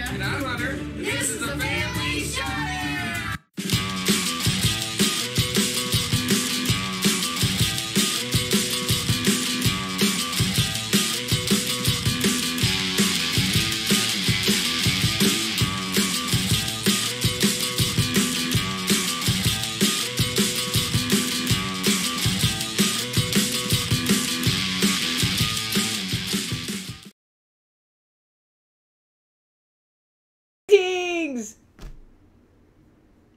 And I'm Hunter. This is the Family Showdown!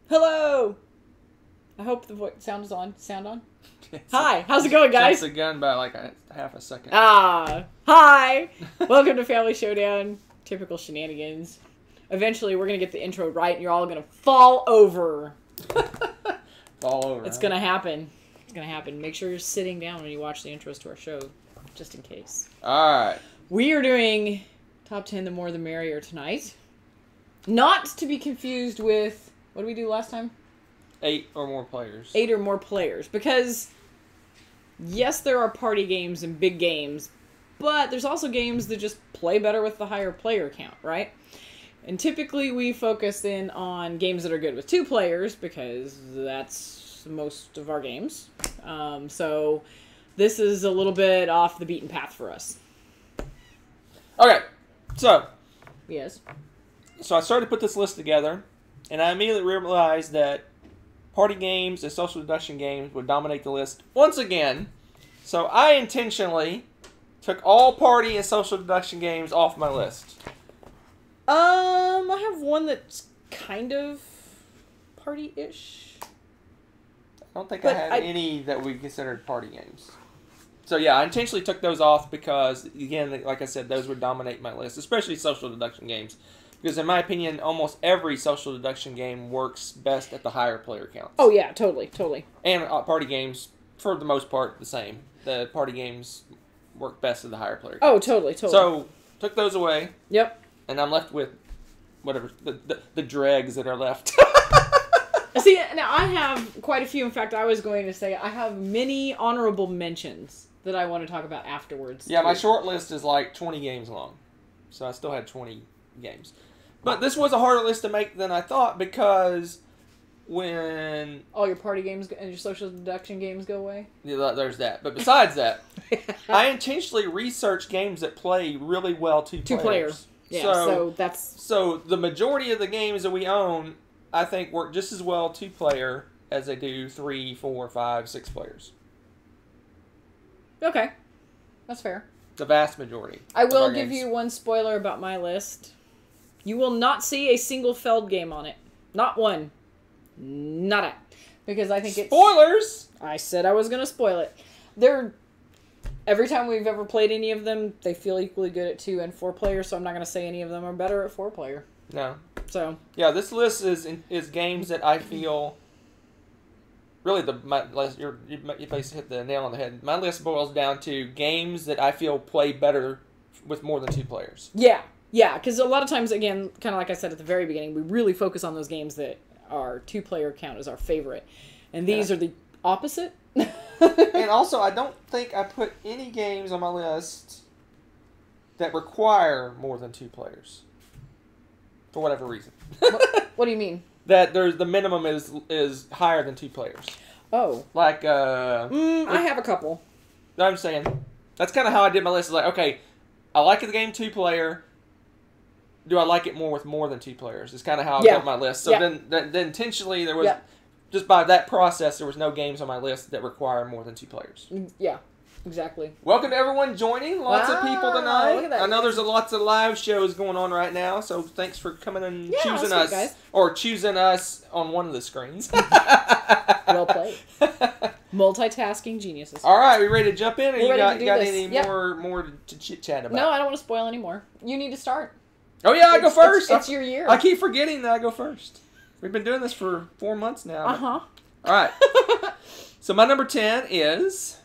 Hello. I hope the sound is on. Sound on? Hi. How's it going, guys? Jumps the gun by like half a second. Hi. Welcome to Family Showdown. Typical shenanigans. Eventually, we're gonna get the intro right, and you're all gonna fall over. Fall over. It's gonna happen. It's gonna happen. Make sure you're sitting down when you watch the intros to our show, just in case. All right. We are doing top 10, the more the merrier tonight. Not to be confused with. What did we do last time? 8 or more players. 8 or more players. Because, yes, there are party games and big games, but there's also games that just play better with the higher player count, right? And typically we focus in on games that are good with 2 players, because that's most of our games. So this is a little bit off the beaten path for us. Okay, so. Yes. So I started to put this list together. And I immediately realized that party games and social deduction games would dominate the list once again. So I intentionally took all party and social deduction games off my list. I have one that's kind of party-ish. I don't think I had any that we considered party games. So yeah, I intentionally took those off because, again, like I said, those would dominate my list, especially social deduction games. Because in my opinion, almost every social deduction game works best at the higher player counts. Oh yeah, totally. And party games, for the most part, the same. The party games work best at the higher player counts. Oh, totally. So, took those away. Yep. And I'm left with whatever, the dregs that are left. See, now I have quite a few. In fact, I was going to say I have many honorable mentions that I want to talk about afterwards. Yeah, my short list is like 20 games long. So I still had 20 games. But this was a harder list to make than I thought because when... all your party games and your social deduction games go away? Yeah, there's that. But besides that, I intentionally researched games that play really well two players. Yeah, so that's... So the majority of the games that we own, I think, work just as well 2-player as they do 3, 4, 5, 6 players. Okay. That's fair. The vast majority. I will give you one spoiler about my list. You will not see a single Feld game on it. Not one. Nada. Because I think it's... Spoilers! I said I was going to spoil it. They're... Every time we've ever played any of them, they feel equally good at 2 and 4 players, so I'm not going to say any of them are better at 4 player. No. So... Yeah, this list is games that I feel... Really, you basically hit the nail on the head. My list boils down to games that I feel play better with more than 2 players. Yeah. Yeah, because a lot of times, again, kind of like I said at the very beginning, we really focus on those games that our 2-player count is our favorite. And these are the opposite. And also, I don't think I put any games on my list that require more than 2 players. For whatever reason. What do you mean? That the minimum is higher than 2 players. Oh. Like, I have a couple. I'm saying, that's kind of how I did my list. It's like, okay, I like the game 2-player. Do I like it more with more than 2 players? It's kind of how I built my list. So then intentionally, there was, just by that process, there was no games on my list that require more than 2 players. Yeah, exactly. Welcome to everyone joining. Lots of people tonight. Look at that. I know there's lots of live shows going on right now, so thanks for coming and choosing us. Guys. Or choosing us on one of the screens. Well played. Multitasking geniuses. All right, we ready to jump in? Or you got this. any more to chit-chat about? No, I don't want to spoil anymore. You need to start. Oh, yeah, I go first. It's your year. I keep forgetting that I go first. We've been doing this for 4 months now. Uh-huh. All right. So my number 10 is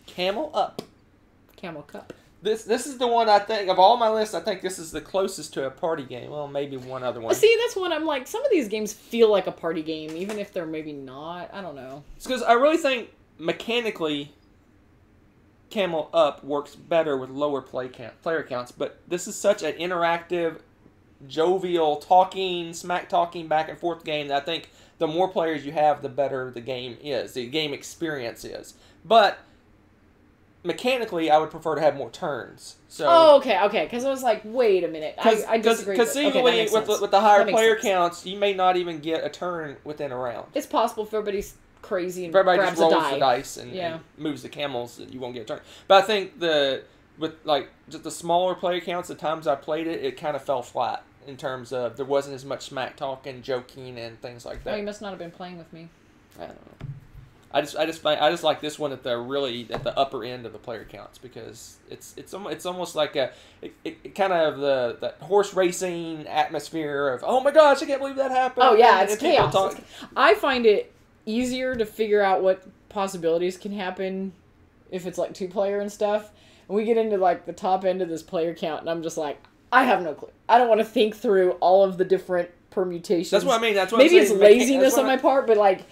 Camel Up. Camel Cup. This is the one I think, of all my lists, I think this is the closest to a party game. Well, maybe one other one. See, that's one I'm like, some of these games feel like a party game, even if they're maybe not. I don't know. It's because I really think mechanically Camel Up works better with lower player counts, but this is such an interactive, jovial, smack talking back and forth game that I think the more players you have, the better the game is, the game experience is. But mechanically, I would prefer to have more turns. So, okay, because I was like, wait a minute, I disagree. Because conceivably, with the higher player counts, you may not even get a turn within a round. It's possible if everybody's crazy and everybody grabs just rolls a die. the dice and moves the camels, you won't get a turn. But I think with like just the smaller player counts, the times I played it, it kind of fell flat in terms of there wasn't as much smack talking, joking, and things like that. Oh, you must not have been playing with me. I don't know. I just like this one at the upper end of the player counts because it's almost like it kind of the horse racing atmosphere of, oh my gosh, I can't believe that happened. Oh yeah, it's chaos. I find it easier to figure out what possibilities can happen if it's like 2-player and stuff. And we get into like the top end of this player count, and I'm just like, I have no clue. I don't want to think through all of the different permutations. That's what I mean. That's what maybe I'm saying. It's laziness on my part, but like,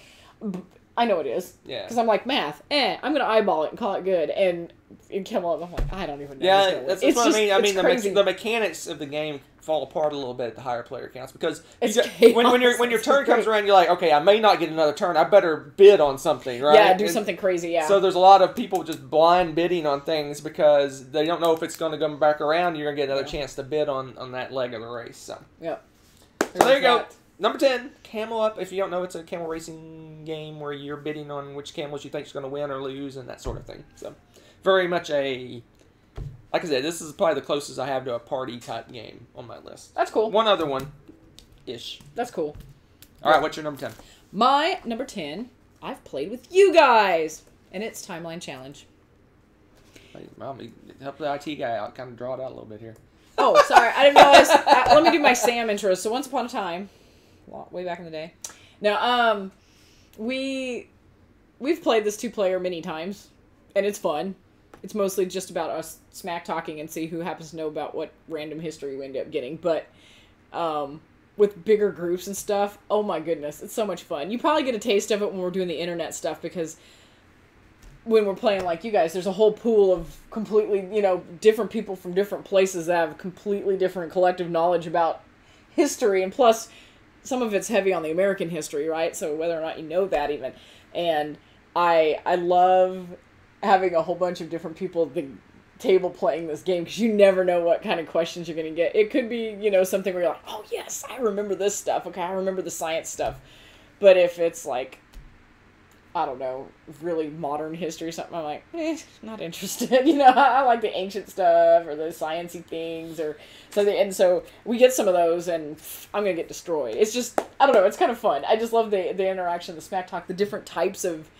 I know it is. Yeah. Because I'm like, math, I'm going to eyeball it and call it good. And in Camel Up, I'm like, I don't even know. Yeah, that's what I mean. I mean, crazy. the mechanics of the game fall apart a little bit at the higher player counts because when your turn comes around, you're like, okay, I may not get another turn. I better bid on something, right? Yeah, do something crazy, yeah. So there's a lot of people just blind bidding on things because they don't know if it's going to come back around. You're going to get another chance to bid on that leg of the race. So, yeah. So there you go. Number 10, Camel Up. If you don't know, it's a camel racing game where you're bidding on which camels you think is going to win or lose and that sort of thing. So, very much like I said, this is probably the closest I have to a party-type game on my list. That's cool. One other one-ish. That's cool. All right, what's your number 10? My number 10, I've played with you guys, and it's Timeline Challenge. Help the IT guy out, kind of draw it out a little bit here. Oh, sorry, I didn't realize. Let me do my Sam intro. So, once upon a time, way back in the day. Now, we've played this 2-player many times, and it's fun. It's mostly just about us smack talking and see who happens to know about what random history we end up getting. But with bigger groups and stuff, oh my goodness, it's so much fun. You probably get a taste of it when we're doing the internet stuff because when we're playing like you guys, there's a whole pool of completely, different people from different places that have completely different collective knowledge about history. And plus, some of it's heavy on the American history, right? So whether or not you know that even. And I love having a whole bunch of different people at the table playing this game because you never know what kind of questions you're going to get. It could be, something where you're like, oh yes, I remember this stuff. Okay, I remember the science stuff. But if it's like, I don't know, really modern history or something, I'm like, not interested. I like the ancient stuff or the sciencey things or something. And so we get some of those and I'm going to get destroyed. It's just, I don't know, it's kind of fun. I just love the interaction, the smack talk, the different types of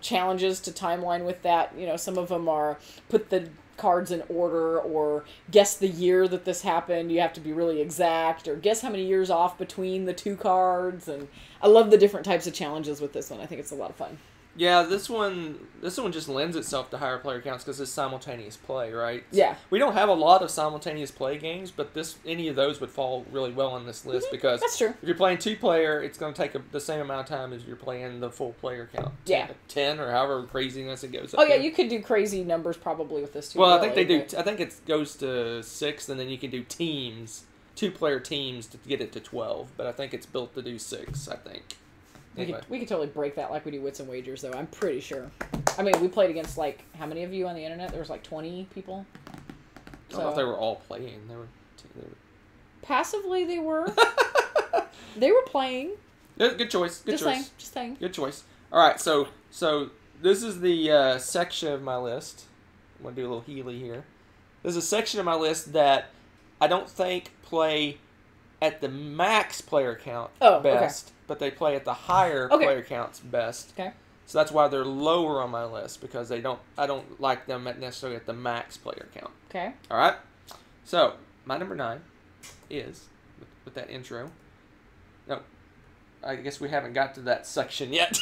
challenges to timeline with that. Some of them are put the cards in order or guess the year that this happened. You have to be really exact or guess how many years off between the 2 cards. And I love the different types of challenges with this one. I think it's a lot of fun. Yeah, this one just lends itself to higher player counts because it's simultaneous play, right? Yeah. We don't have a lot of simultaneous play games, but any of those would fall really well on this list because that's true. If you're playing 2-player, it's going to take the same amount of time as you're playing the full player count. Yeah. 10 or however craziness it goes up. Oh yeah, you could do crazy numbers probably with this too. Well, I think they do. I think it goes to 6, and then you can do teams, 2-player teams to get it to 12. But I think it's built to do 6. I think. Anyway. We could totally break that like we do Wits and Wagers, though. I'm pretty sure. I mean, we played against, like, how many of you on the internet? There was, like, 20 people. I don't know if they were all playing. They were Passively, they were. They were playing. Good choice. Just saying. Good choice. All right, so this is the section of my list. I'm going to do a little Healy here. There's a section of my list that I don't think play at the max player count best, but they play at the higher player counts best. Okay. So that's why they're lower on my list because I don't like them necessarily at the max player count. Okay. All right. So my number 9 is with that intro. No, I guess we haven't got to that section yet.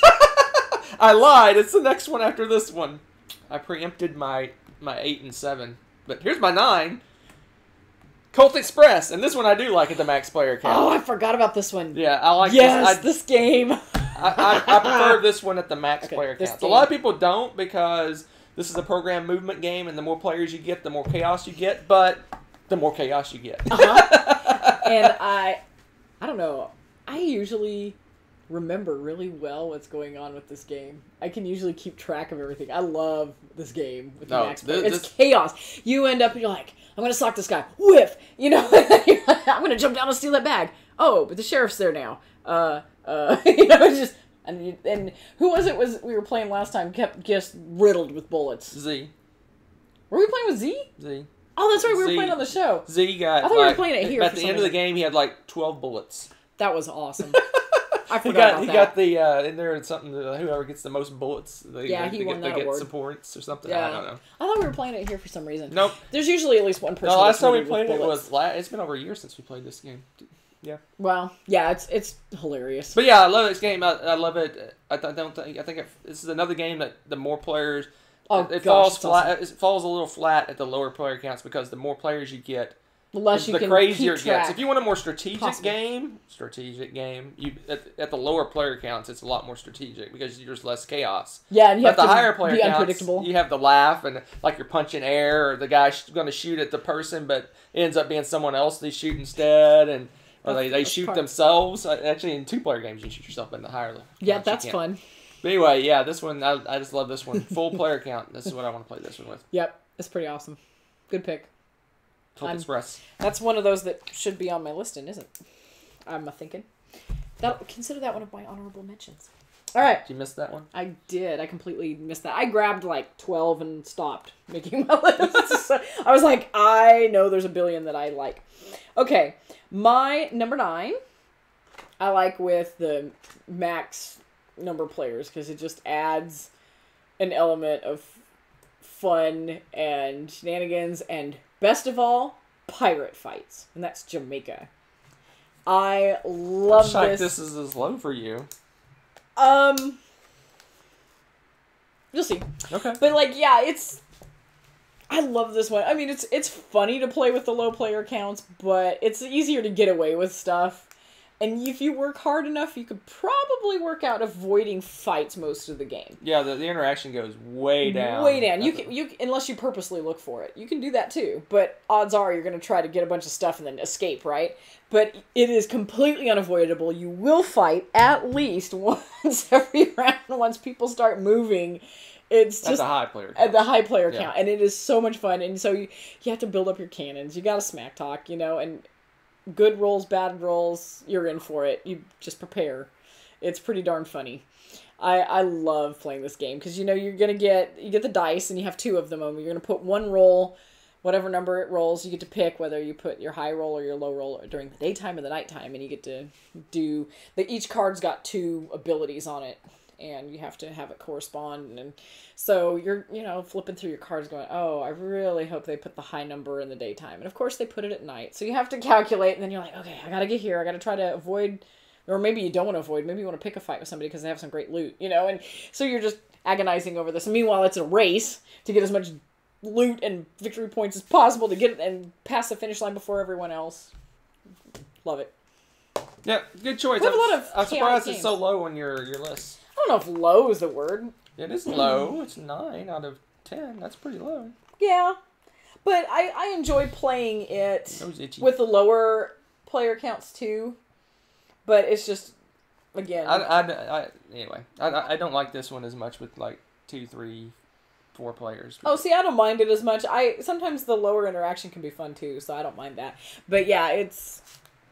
I lied. It's the next one after this one. I preempted my 8 and 7. But here's my 9. Colt Express, and this one I do like at the max player count. Oh, I forgot about this one. Yeah, I like this game. I prefer this one at the max player count. A lot of people don't because this is a program movement game, and the more players you get, the more chaos you get, but the more chaos you get. And I don't know, I usually remember really well what's going on with this game. I can usually keep track of everything. I love this game with the max player. It's chaos. You end up, you're like, I'm going to sock this guy. Whiff! You know, I'm going to jump down and steal that bag. Oh, but the sheriff's there now. You know, it's just... And who was it we were playing last time kept just riddled with bullets? Z. Were we playing with Z? Z. Oh, that's right. We were playing on the show. Z got... I thought we were playing it here. At the end of the game, he had like 12 bullets. That was awesome. I forgot he got the in there something whoever gets the most bullets they won that get award. supports or something. Yeah. I don't know. I thought we were playing it here for some reason. Nope. There's usually at least one person. No, last time we played it was it's been over a year since we played this game. Yeah. Well, yeah, it's hilarious. But yeah, I love this game. I love it. I think this is another game that the more players falls flat. Awesome. It falls a little flat at the lower player counts because the more players you get, the less you the can crazier keep it gets. track. If you want a more strategic game, you at the lower player counts, it's a lot more strategic because there's less chaos. Yeah, and you have the to higher player be counts, unpredictable. You have the laugh and like you're punching air, or the guy's going to shoot at the person, but it ends up being someone else they shoot instead, and or they shoot themselves. Actually, in 2-player games, you shoot yourself in the higher level. Yeah, that's fun. But anyway, yeah, this one I just love this one. Full player count. This is what I want to play this one with. Yep, it's pretty awesome. Good pick. Colt Express. That's one of those that should be on my list and isn't. I'm thinking. Consider that one of my honorable mentions. All right. Did you miss that one? I did. I completely missed that. I grabbed like 12 and stopped making my list. So I was like, I know there's a billion that I like. Okay. My number 9, I like with the max number of players because it just adds an element of fun and shenanigans and best of all, pirate fights. And that's Jamaica. I love this. Like this is as low for you. You'll see. Okay. But like, yeah, I love this one. I mean, it's funny to play with the low player counts, but it's easier to get away with stuff. And if you work hard enough, you could probably work out avoiding fights most of the game. Yeah, the interaction goes way down. Way down. You can unless you purposely look for it. You can do that too. But odds are you're going to try to get a bunch of stuff and then escape, right? But it is completely unavoidable. You will fight at least once every round once people start moving. It's just at the high player count. At the high player count. And it is so much fun. And so you have to build up your cannons. You got to smack talk, and good rolls, bad rolls, you're in for it. You just prepare. It's pretty darn funny. I love playing this game because, you're going to get the dice and you have 2 of them. You're going to put one roll, whatever number it rolls, you get to pick whether you put your high roll or your low roll during the daytime or the nighttime. And you get to do, each card's got 2 abilities on it. And you have to have it correspond. And so you're, flipping through your cards going, oh, I really hope they put the high number in the daytime. And of course they put it at night. So you have to calculate and then you're like, okay, I got to get here. I got to try to avoid, or maybe you don't want to avoid. Maybe you want to pick a fight with somebody because they have some great loot, And so you're just agonizing over this. And meanwhile, it's a race to get as much loot and victory points as possible to get it and pass the finish line before everyone else. Love it. Yeah, good choice. I'm surprised it's so low on your list. I don't know if low is the word. It is low. It's 9 out of 10. That's pretty low. Yeah. But I enjoy playing it with the lower player counts too. But it's just, again. Anyway, I don't like this one as much with like 2, 3, 4 players. Oh, see, I don't mind it as much. Sometimes the lower interaction can be fun too, so I don't mind that. But yeah, it's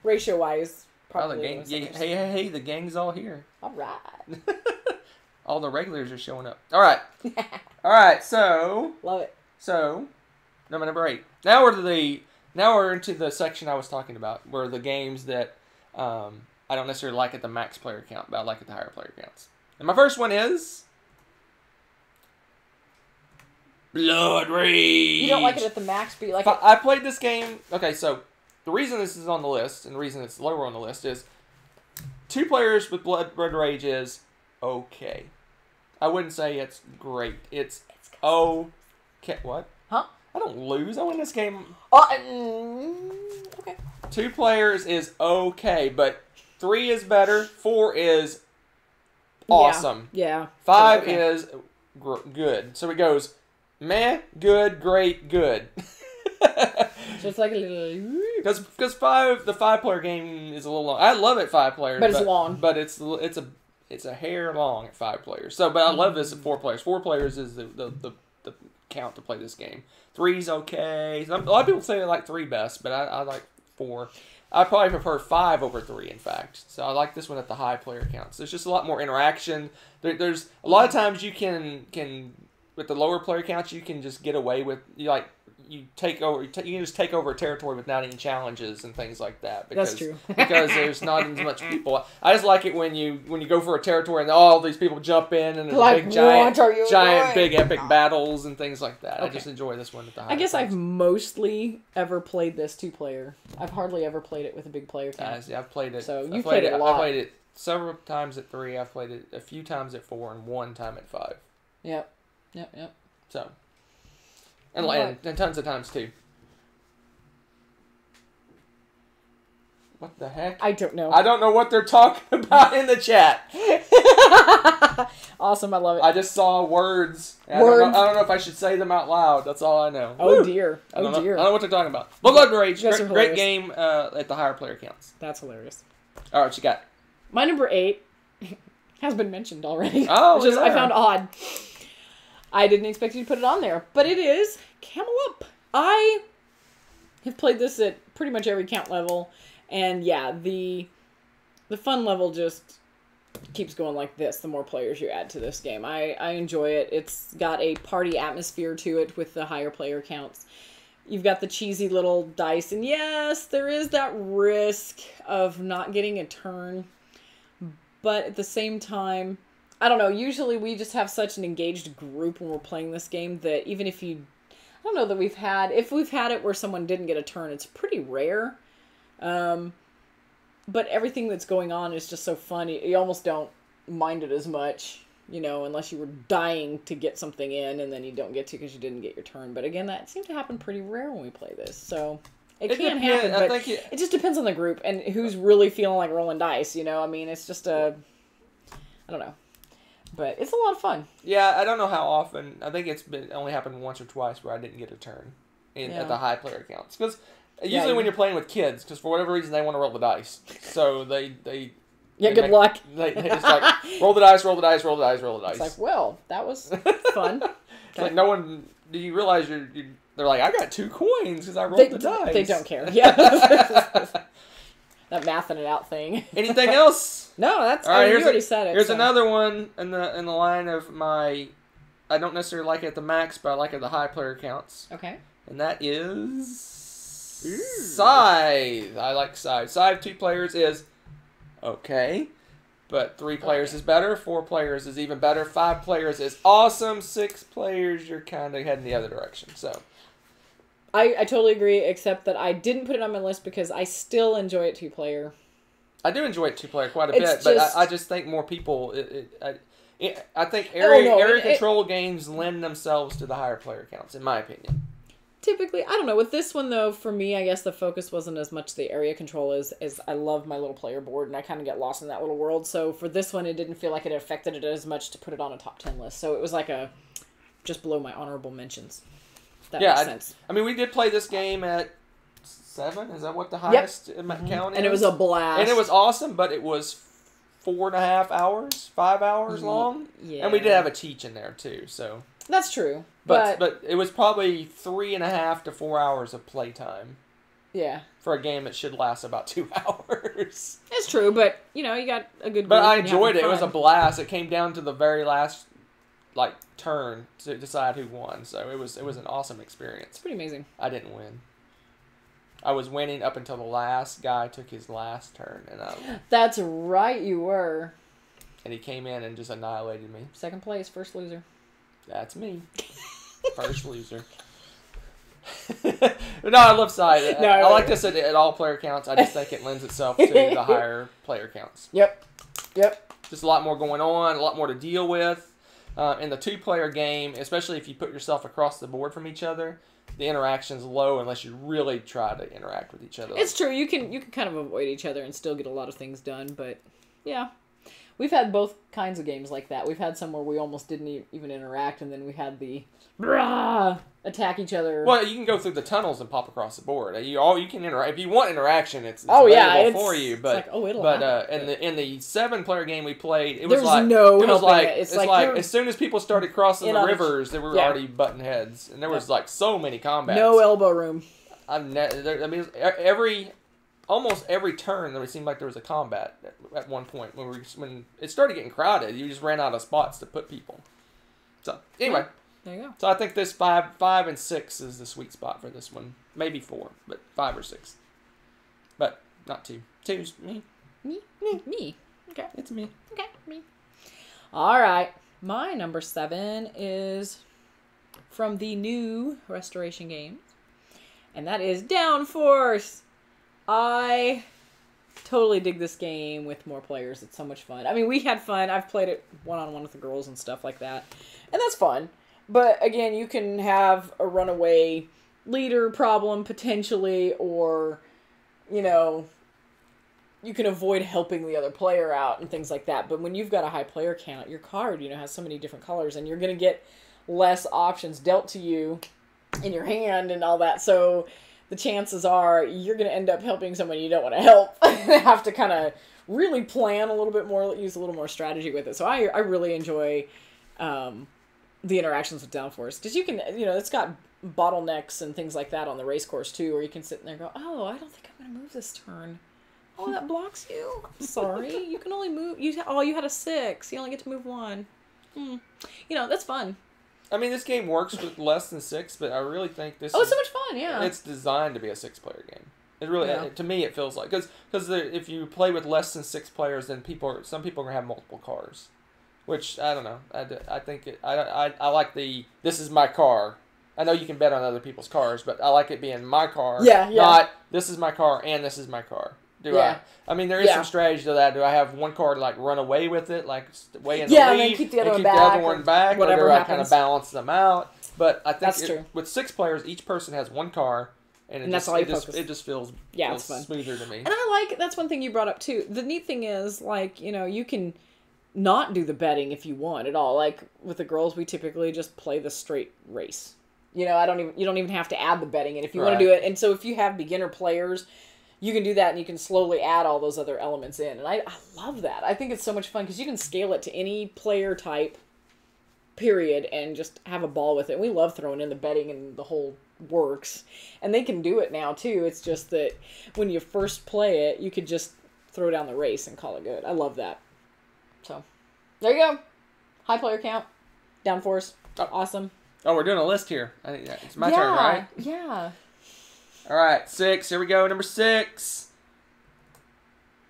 ratio-wise. Probably hey, the gang's all here. All right. All the regulars are showing up. All right. So love it. So, number 8. Now we're into the section I was talking about, where the games that I don't necessarily like at the max player count, but I like at the higher player counts. And my first one is Blood Rage. You don't like it at the max, but you like it. I played this game. Okay, so. The reason this is on the list, and the reason it's lower on the list, is 2 players with Blood Rage is okay. I wouldn't say it's great. It's okay. What? Huh? I don't lose. I win this game. Okay. 2 players is okay, but 3 is better. 4 is awesome. Yeah. 5 is good. So it goes meh, good, great, good. Just like a little. Because the 5-player game is a little long. I love it 5 players, but it's long. But it's a hair long at 5 players. So, but I love this at 4 players. 4 players is the count to play this game. 3's okay. A lot of people say they like 3 best, but I like 4. I probably prefer 5 over 3, in fact. So I like this one at the high player counts. There's just a lot more interaction. There's a lot of times you can with the lower player counts you can just get away with you can just take over a territory without any challenges and things like that. Because, That's true. Because there's not as much people. I just like it when you go for a territory and all these people jump in and there's big giant big epic battles and things like that. Okay. I just enjoy this one at the high. I guess I've mostly ever played this 2-player. I've hardly ever played it with a big player count. I've played it. So you played it a lot. I played it several times at 3. I've played it a few times at 4 and 1 time at 5. Yep. So. And tons of times too. What the heck? I don't know. I don't know what they're talking about in the chat. Awesome, I love it. I just saw words. I don't know if I should say them out loud. That's all I know. Oh dear. I don't know what they're talking about. Blood Rage. Great game at the higher player counts. That's hilarious. All right, what you got? My number 8 has been mentioned already. Oh, which I found odd. I didn't expect you to put it on there, but it is Camel Up. I have played this at pretty much every count level, and yeah, the fun level just keeps going like this the more players you add to this game. I enjoy it. It's got a party atmosphere to it with the higher player counts. You've got the cheesy little dice, and yes, there is that risk of not getting a turn, but at the same time, I don't know, usually we just have such an engaged group when we're playing this game that even if I don't know that if we've had it where someone didn't get a turn, it's pretty rare. But everything that's going on is just so fun, you almost don't mind it as much, unless you were dying to get something in and then you don't get to because you didn't get your turn. But again, that seems to happen pretty rare when we play this, so it can happen, but it just depends on the group and who's really feeling like rolling dice, I mean, it's just I don't know. But it's a lot of fun. Yeah, I don't know how often. I think it's only happened once or twice where I didn't get a turn at the high player counts. Because usually when you're playing with kids, because for whatever reason they want to roll the dice, so they good luck. They just like roll the dice, roll the dice, roll the dice, roll the dice. It's like, well, that was fun. It's like no one. Do you realize they're like, I got 2 coins because I rolled the dice. They don't care. Yeah. That mathing it out thing. Anything else? No, that's all right. You already said it. Here's another one in the line of my. I don't necessarily like it at the max, but I like it at the high player counts. Okay. And that is Scythe. I like Scythe. Scythe 2 players is okay, but 3 players is better. 4 players is even better. 5 players is awesome. 6 players, you're kind of heading the other direction. So. I totally agree, except that I didn't put it on my list because I still enjoy it 2-player. I do enjoy it 2-player quite a bit, but I just think more people. I think area control games lend themselves to the higher player counts, in my opinion. Typically, I don't know. With this one, though, for me, I guess the focus wasn't as much the area control as I love my little player board, and I kind of get lost in that little world. So for this one, it didn't feel like it affected it as much to put it on a top 10 list. So it was like just below my honorable mentions. That makes sense. I mean, we did play this game at 7. Is that what the highest count is? And it was a blast. And it was awesome, but it was 4.5 hours, 5 hours long. Yeah. And we did have a teach in there, too. So that's true. But it was probably 3.5 to 4 hours of playtime. Yeah. For a game that should last about 2 hours. It's true, but, you got a good. But I enjoyed it. It was a blast. It came down to the very last turn to decide who won, so it was an awesome experience. It's pretty amazing. I didn't win. I was winning up until the last guy took his last turn, and that's right, you were. And he came in and just annihilated me. Second place, first loser. That's me. First loser. No, I love Scythe. I like this at all player counts. I just think it lends itself to the higher player counts. Yep. Just a lot more going on, a lot more to deal with. In the 2-player game, especially if you put yourself across the board from each other, the interaction's low unless you really try to interact with each other. It's true. You can kind of avoid each other and still get a lot of things done. But yeah, we've had both kinds of games like that. We've had some where we almost didn't even interact, and then we had the attack each other. Well, you can go through the tunnels and pop across the board. You can interact if you want interaction. It's available for you. But in the 7-player game we played, it was like as soon as people started crossing the rivers, they were already butting heads, and there was like so many combats. No elbow room. Almost every turn there seemed like there was a combat at one point when it started getting crowded. You just ran out of spots to put people. So anyway. There you go. So I think this 5 and 6 is the sweet spot for this one. Maybe 4, but 5 or 6. But not 2. 2's me. Me. Okay. It's me. Okay, me. All right. My number 7 is from the new Restoration games, and that is Downforce. I totally dig this game with more players. It's so much fun. I mean, we had fun. I've played it one-on-one with the girls and stuff like that, and that's fun. But again, you can have a runaway leader problem potentially, or, you know, you can avoid helping the other player out and things like that. But when you've got a high player count, your card, has so many different colors, and you're going to get less options dealt to you in your hand and all that. So the chances are you're going to end up helping someone you don't want to help and have to kind of really plan a little bit more, use a little more strategy with it. So I really enjoy the interactions with Downforce, because you can, it's got bottlenecks and things like that on the race course too, where you can sit in there and go, oh, I don't think I'm going to move this turn. Oh, that blocks you. I'm sorry. You can only move, you had a 6. You only get to move 1. That's fun. I mean, this game works with less than 6, but I really think this it's so much fun, yeah. It's designed to be a 6-player game. It really, to me, it feels like, because if you play with less than 6 players, then some people are going to have multiple cars. Which, I don't know. I think I like this is my car. I know you can bet on other people's cars, but I like it being my car. Yeah. Not, this is my car and this is my car. I mean, there is some strategy to that. Do I have one car to, like, run away with it, like, way in the lead, and then keep the other one back, or do I kind of balance them out? But I think that's true. With 6 players, each person has one car, and that's all you focus. It just feels it's fun. Smoother to me. And that's one thing you brought up, too. The neat thing is, like, you can not do the betting if you want at all. Like with the girls, we typically just play the straight race. You don't even have to add the betting in if you want to do it. And so if you have beginner players, you can do that, and you can slowly add all those other elements in. And I love that. I think it's so much fun because you can scale it to any player type, period, and just have a ball with it. And we love throwing in the betting and the whole works. And they can do it now too. It's just that when you first play it, you could just throw down the race and call it good. I love that. So, there you go. High player count. Downforce. Awesome. Oh, we're doing a list here. I think it's my turn, right? Yeah. All right, 6. Here we go. Number 6.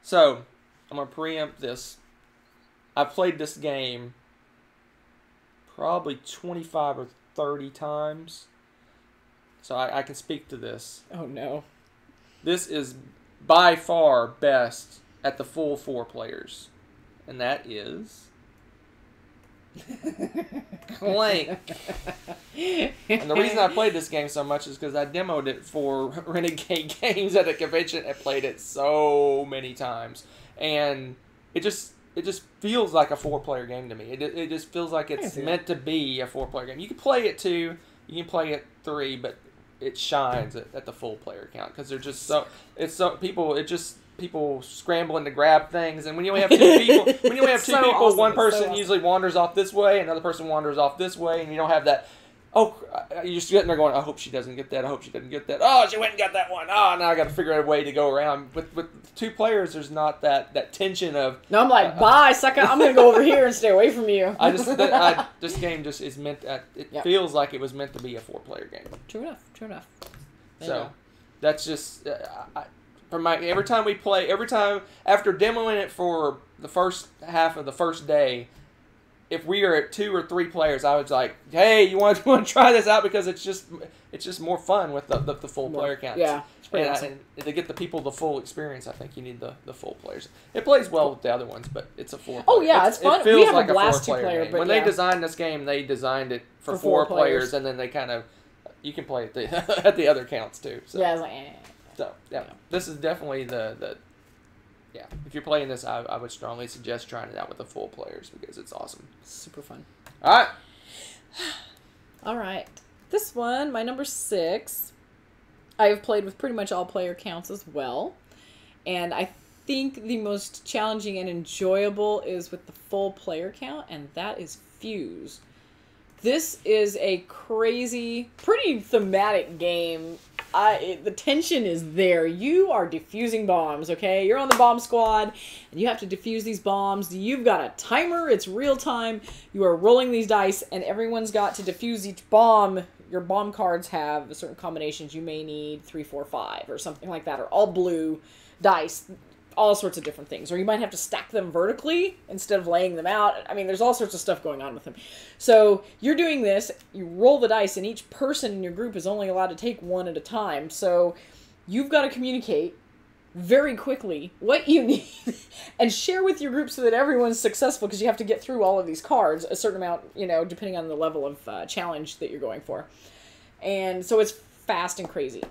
So, I'm going to preempt this. I've played this game probably 25 or 30 times. So, I can speak to this. Oh, no. This is by far best at the full 4 players. And that is Clank. And the reason I played this game so much is because I demoed it for Renegade Games at a convention and played it so many times. And it just feels like a 4-player game to me. It just feels like it's meant to be a 4-player game. You can play it 2, you can play it 3, but it shines at the full player count because they're just people scrambling to grab things, and when you only have 2 people, one person usually wanders off this way, another person wanders off this way, and you don't have that. Oh, you're just sitting there going, I hope she doesn't get that. I hope she doesn't get that. Oh, she went and got that one. Oh, now I got to figure out a way to go around. With 2 players, there's not that tension of. No, I'm like, bye, sucker. I'm gonna go over here and stay away from you. This game just is meant. It feels like it was meant to be a 4-player game. True enough. So, that's just. Every time after demoing it for the first half of the first day, if we are at 2 or 3 players, I was like, "Hey, you want to try this out?" Because it's just more fun with the full player count. Yeah, it's pretty awesome. And to get the people the full experience, I think you need the full players. It plays well with the other ones, but it's a 4-player. Oh yeah, it's fun. It feels we have like a blast a 4-player game. But when they designed this game, they designed it for 4 players, and then they kind of you can play at the at the other counts too. So. Yeah, I was like, eh. So yeah, this is definitely the yeah. If you're playing this, I would strongly suggest trying it out with the full players because it's awesome. Super fun. All right. All right. This one, my number 6, I have played with pretty much all player counts as well. And I think the most challenging and enjoyable is with the full player count, and that is Fuse. This is a crazy, pretty thematic game. The tension is there. You are defusing bombs, okay? You're on the bomb squad, and you have to defuse these bombs. You've got a timer. It's real time. You are rolling these dice, and everyone's got to defuse each bomb. Your bomb cards have certain combinations. You may need 3, 4, 5, or something like that, or all blue dice. All sorts of different things. Or you might have to stack them vertically instead of laying them out. I mean, there's all sorts of stuff going on with them. So you're doing this, you roll the dice, and each person in your group is only allowed to take one at a time. So you've got to communicate very quickly what you need and share with your group so that everyone's successful, because you have to get through all of these cards, a certain amount, you know, depending on the level of challenge that you're going for. And so it's fast and crazy.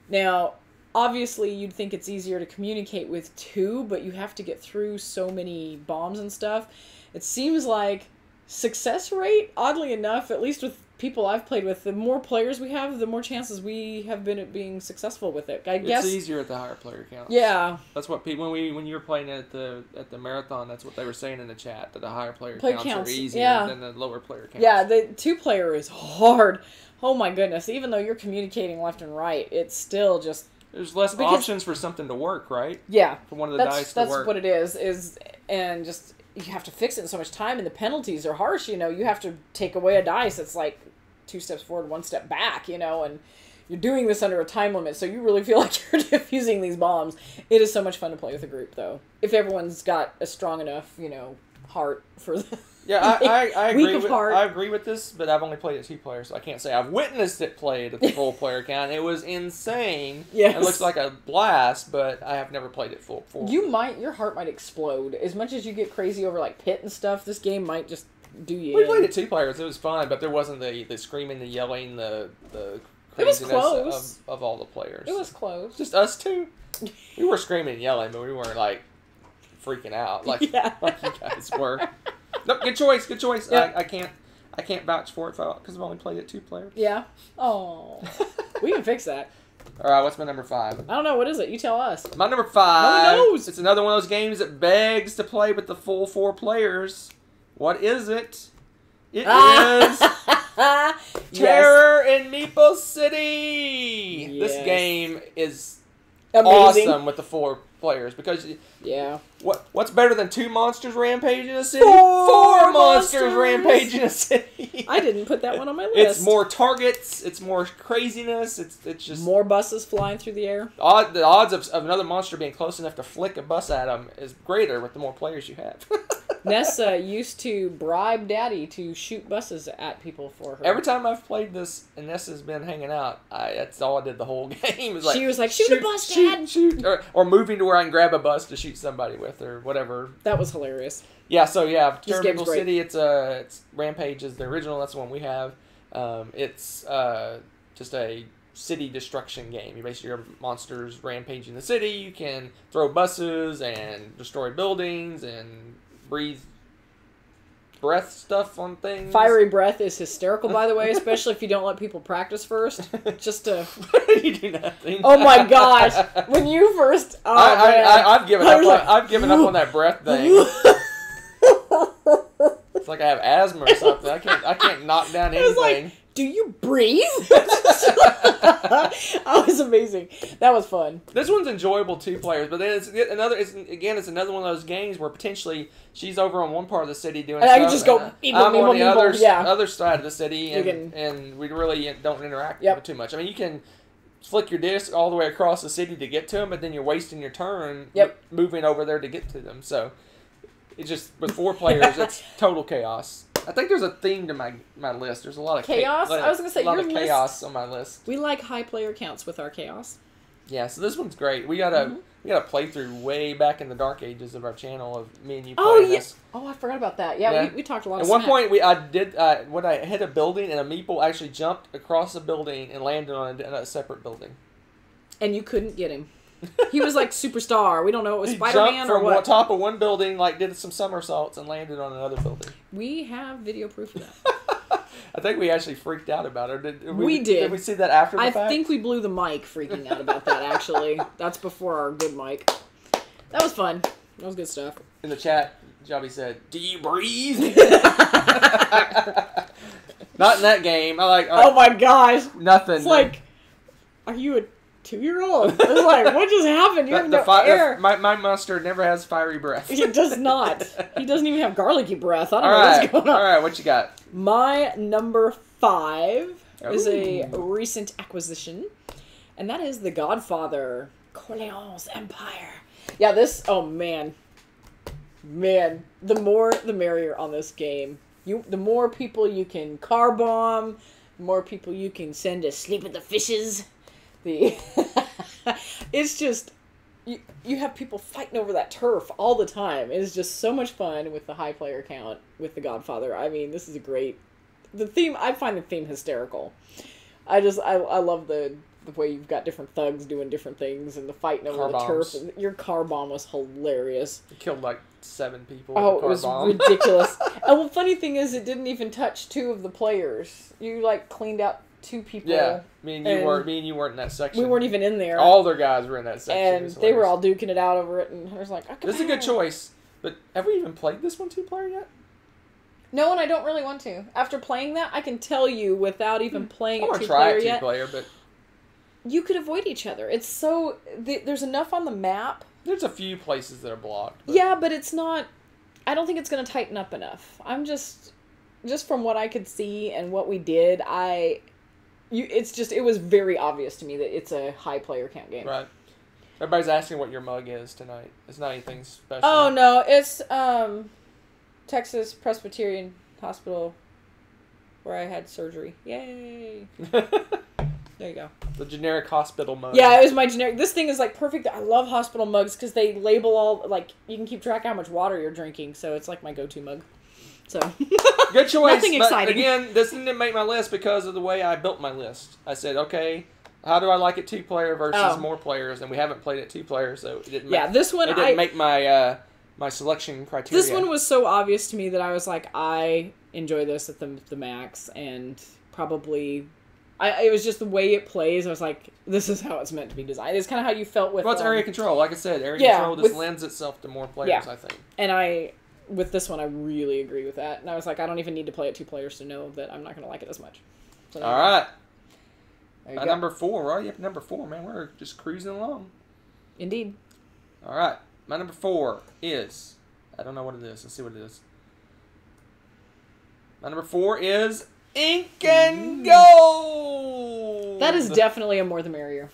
Now, obviously, you'd think it's easier to communicate with 2, but you have to get through so many bombs and stuff. It seems like success rate, oddly enough, at least with people I've played with, the more players we have, the more chances we have been at being successful with it. I guess it's easier at the higher player count. Yeah, that's what people when you were playing at the marathon, that's what they were saying in the chat, that the higher player counts are easier than the lower player counts. Yeah, the 2-player is hard. Oh my goodness! Even though you're communicating left and right, it's still just. There's less options for something to work, right? Yeah. For one of the dice to work. That's what it is, and just, you have to fix it in so much time, and the penalties are harsh, you know. You have to take away a dice. It's like 2 steps forward, 1 step back, you know, and you're doing this under a time limit, so you really feel like you're defusing these bombs. It is so much fun to play with a group, though. If everyone's got a strong enough, you know, heart for the... Yeah, I agree with this, but I've only played it 2 players, so I can't say I've witnessed it played at the full player count. It was insane. Yes. It looks like a blast, but I have never played it full. Your heart might explode. As much as you get crazy over like pit and stuff, this game might just do you We in. played it 2 players. It was fun, but there wasn't the screaming, the yelling, the craziness it was close. Of all the players. It was close. Just us 2. We were screaming and yelling, but we weren't like freaking out like you guys were. Nope, good choice. Yep. I can't vouch for it because I've only played it 2 players. Yeah. Oh, we can fix that. All right, what's my number 5? I don't know. What is it? You tell us. My number 5. No one knows. It's another one of those games that begs to play with the full 4 players. What is it? It is Terror in Meeple City. Yes. This game is amazing. Awesome with the 4 players because yeah. What's better than 2 monsters rampage in a city? 4 monsters rampage in a city. I didn't put that one on my list. It's more targets. It's more craziness. It's just more buses flying through the air. The odds of another monster being close enough to flick a bus at them is greater with the more players you have. Nessa used to bribe Daddy to shoot buses at people for her. Every time I've played this and Nessa's been hanging out, that's all I did the whole game. She was like, shoot a bus, Dad! Shoot. Or moving to where I can grab a bus to shoot somebody with or whatever. That was hilarious. Yeah, so yeah, Terror City, it's Rampage is the original, that's the one we have. It's just a city destruction game. You basically have monsters rampaging the city. You can throw buses and destroy buildings and breathe breath stuff on things. Fiery breath is hysterical, by the way, especially if you don't let people practice first. Just to... You do nothing. Oh my gosh. When you first... Oh, I've given up. I've given up on that breath thing. It's like I have asthma or something. I can't knock down anything. Like, do you breathe? Oh, it's amazing. That was fun. This one's enjoyable 2 players, but then it's another one of those games where potentially she's over on one part of the city doing stuff. I can just go. I'm on the other side of the city, and we really don't interact with too much. I mean, you can flick your disc all the way across the city to get to them, but then you're wasting your turn moving over there to get to them. So it's just with 4 players, it's total chaos. I think there's a theme to my list. There's a lot of chaos. I was going to say a lot of chaos on my list. We like high player counts with our chaos. Yeah, so this one's great. We got a playthrough way back in the dark ages of our channel of me and you playing this. Oh, I forgot about that. Yeah. We talked a lot. At one point, when I hit a building and a meeple actually jumped across a building and landed on a separate building. And you couldn't get him. He was like superstar. We don't know it was He Spider-Man or what. jumped from top of one building, like did some somersaults and landed on another building. We have video proof of that. I think we actually freaked out about it. We did. Did we see that after the fact? I think we blew the mic freaking out about that, actually. That's before our good mic. That was fun. That was good stuff. In the chat, Jobby said, "Do you breathe?" Not in that game. Oh my gosh. Nothing. It's like, are you a 2-year-old? I was like, what just happened? You have no air. My mustard never has fiery breath. He does not. He doesn't even have garlicky breath. I don't know what's going on. All right, what you got? My number 5 is a recent acquisition, and that is the Godfather, Corleone's Empire. Yeah, oh man, the more the merrier on this game. The more people you can car bomb, the more people you can send to sleep with the fishes. It's just you have people fighting over that turf all the time. It is just so much fun with the high player count with the Godfather. I mean, this is the theme. I find the theme hysterical. I love the way you've got different thugs doing different things and the fighting over the turf. Your car bomb was hilarious. It killed like 7 people. Oh, it was ridiculous. And the funny thing is, it didn't even touch 2 of the players. You like cleaned out 2 people. Yeah, me and you weren't in that section. We weren't even in there. All their guys were in that section. And they were all duking it out over it, and I was like, okay. This is a good choice, but have we even played this one 2-player yet? No, and I don't really want to. After playing that, I can tell you without even playing it 2-player yet. I want to try it 2-player, but you could avoid each other. It's so there's enough on the map. There's a few places that are blocked. But... Yeah, but it's not. I don't think it's going to tighten up enough. I'm just from what I could see and what we did, it was very obvious to me that it's a high player count game. Right. Everybody's asking what your mug is tonight. It's not anything special. Oh no, it's Texas Presbyterian Hospital where I had surgery. Yay. There you go. The generic hospital mug. Yeah, it was my generic. This thing is like perfect. I love hospital mugs because they label all, like, you can keep track of how much water you're drinking. So it's like my go-to mug. So good choice. Nothing exciting. Again, this didn't make my list because of the way I built my list. I said, okay, how do I like it 2-player versus more players? And we haven't played it 2-player, so it didn't. This one it didn't make my my selection criteria. This one was so obvious to me that I was like, I enjoy this at the max, and probably. It was just the way it plays. I was like, this is how it's meant to be designed. It's kind of how you felt with... Well, it's area control. Like I said, area control just lends itself to more players, I think. And with this one, I really agree with that. And I was like, I don't even need to play it 2 players to know that I'm not going to like it as much. So, all right. Number 4. We're already up to number 4, man. We're just cruising along. Indeed. All right. My number 4 is... I don't know what it is. Let's see what it is. My number 4 is... Incan Go! That is definitely a more the merrier.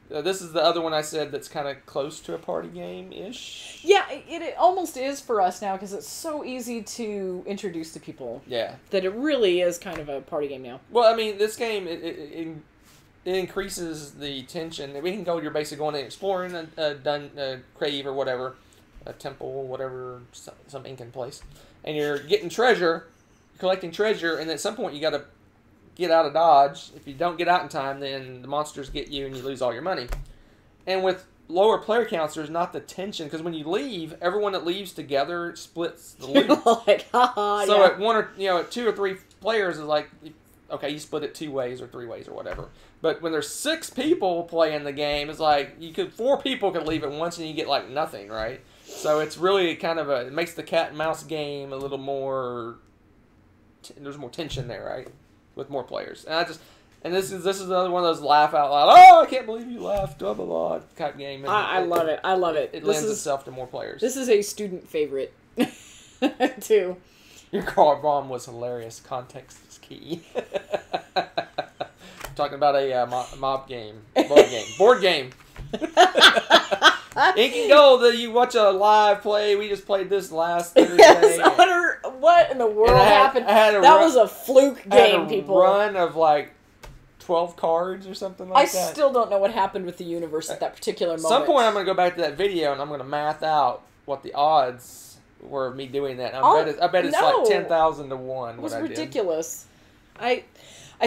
This is the other one I said that's kind of close to a party game-ish. Yeah, it almost is for us now because it's so easy to introduce to people. Yeah. That it really is kind of a party game now. Well, I mean, this game, it increases the tension. We can go, you're basically going and exploring a cave or whatever, a temple, whatever, some Incan place, and you're getting treasure, collecting treasure, and at some point you got to get out of Dodge. If you don't get out in time, then the monsters get you and you lose all your money. And with lower player counts, there's not the tension, because when you leave, everyone that leaves together splits the loot. So at one or at 2 or 3 players is like, okay, you split it 2 ways or 3 ways or whatever. But when there's 6 people playing the game, it's like 4 people could leave at once and you get like nothing, right? So it's really kind of it makes the cat and mouse game a little more. There's more tension there, right? With more players, and this is another one of those laugh out loud. Oh, I can't believe you laughed, blah blah blah type game. I love it. I love it. It lends itself to more players. This is a student favorite too. Your car bomb was hilarious. Context is key. Talking about a mob game, board game. Incan Go, you watch a live play. We just played this last Thursday. Yes, what in the world happened? That was a fluke game, people. Run of like 12 cards or something like that. I still don't know what happened with the universe at that particular moment. At some point, I'm going to go back to that video and I'm going to math out what the odds were of me doing that. I bet it's like 10,000 to 1. It was ridiculous. I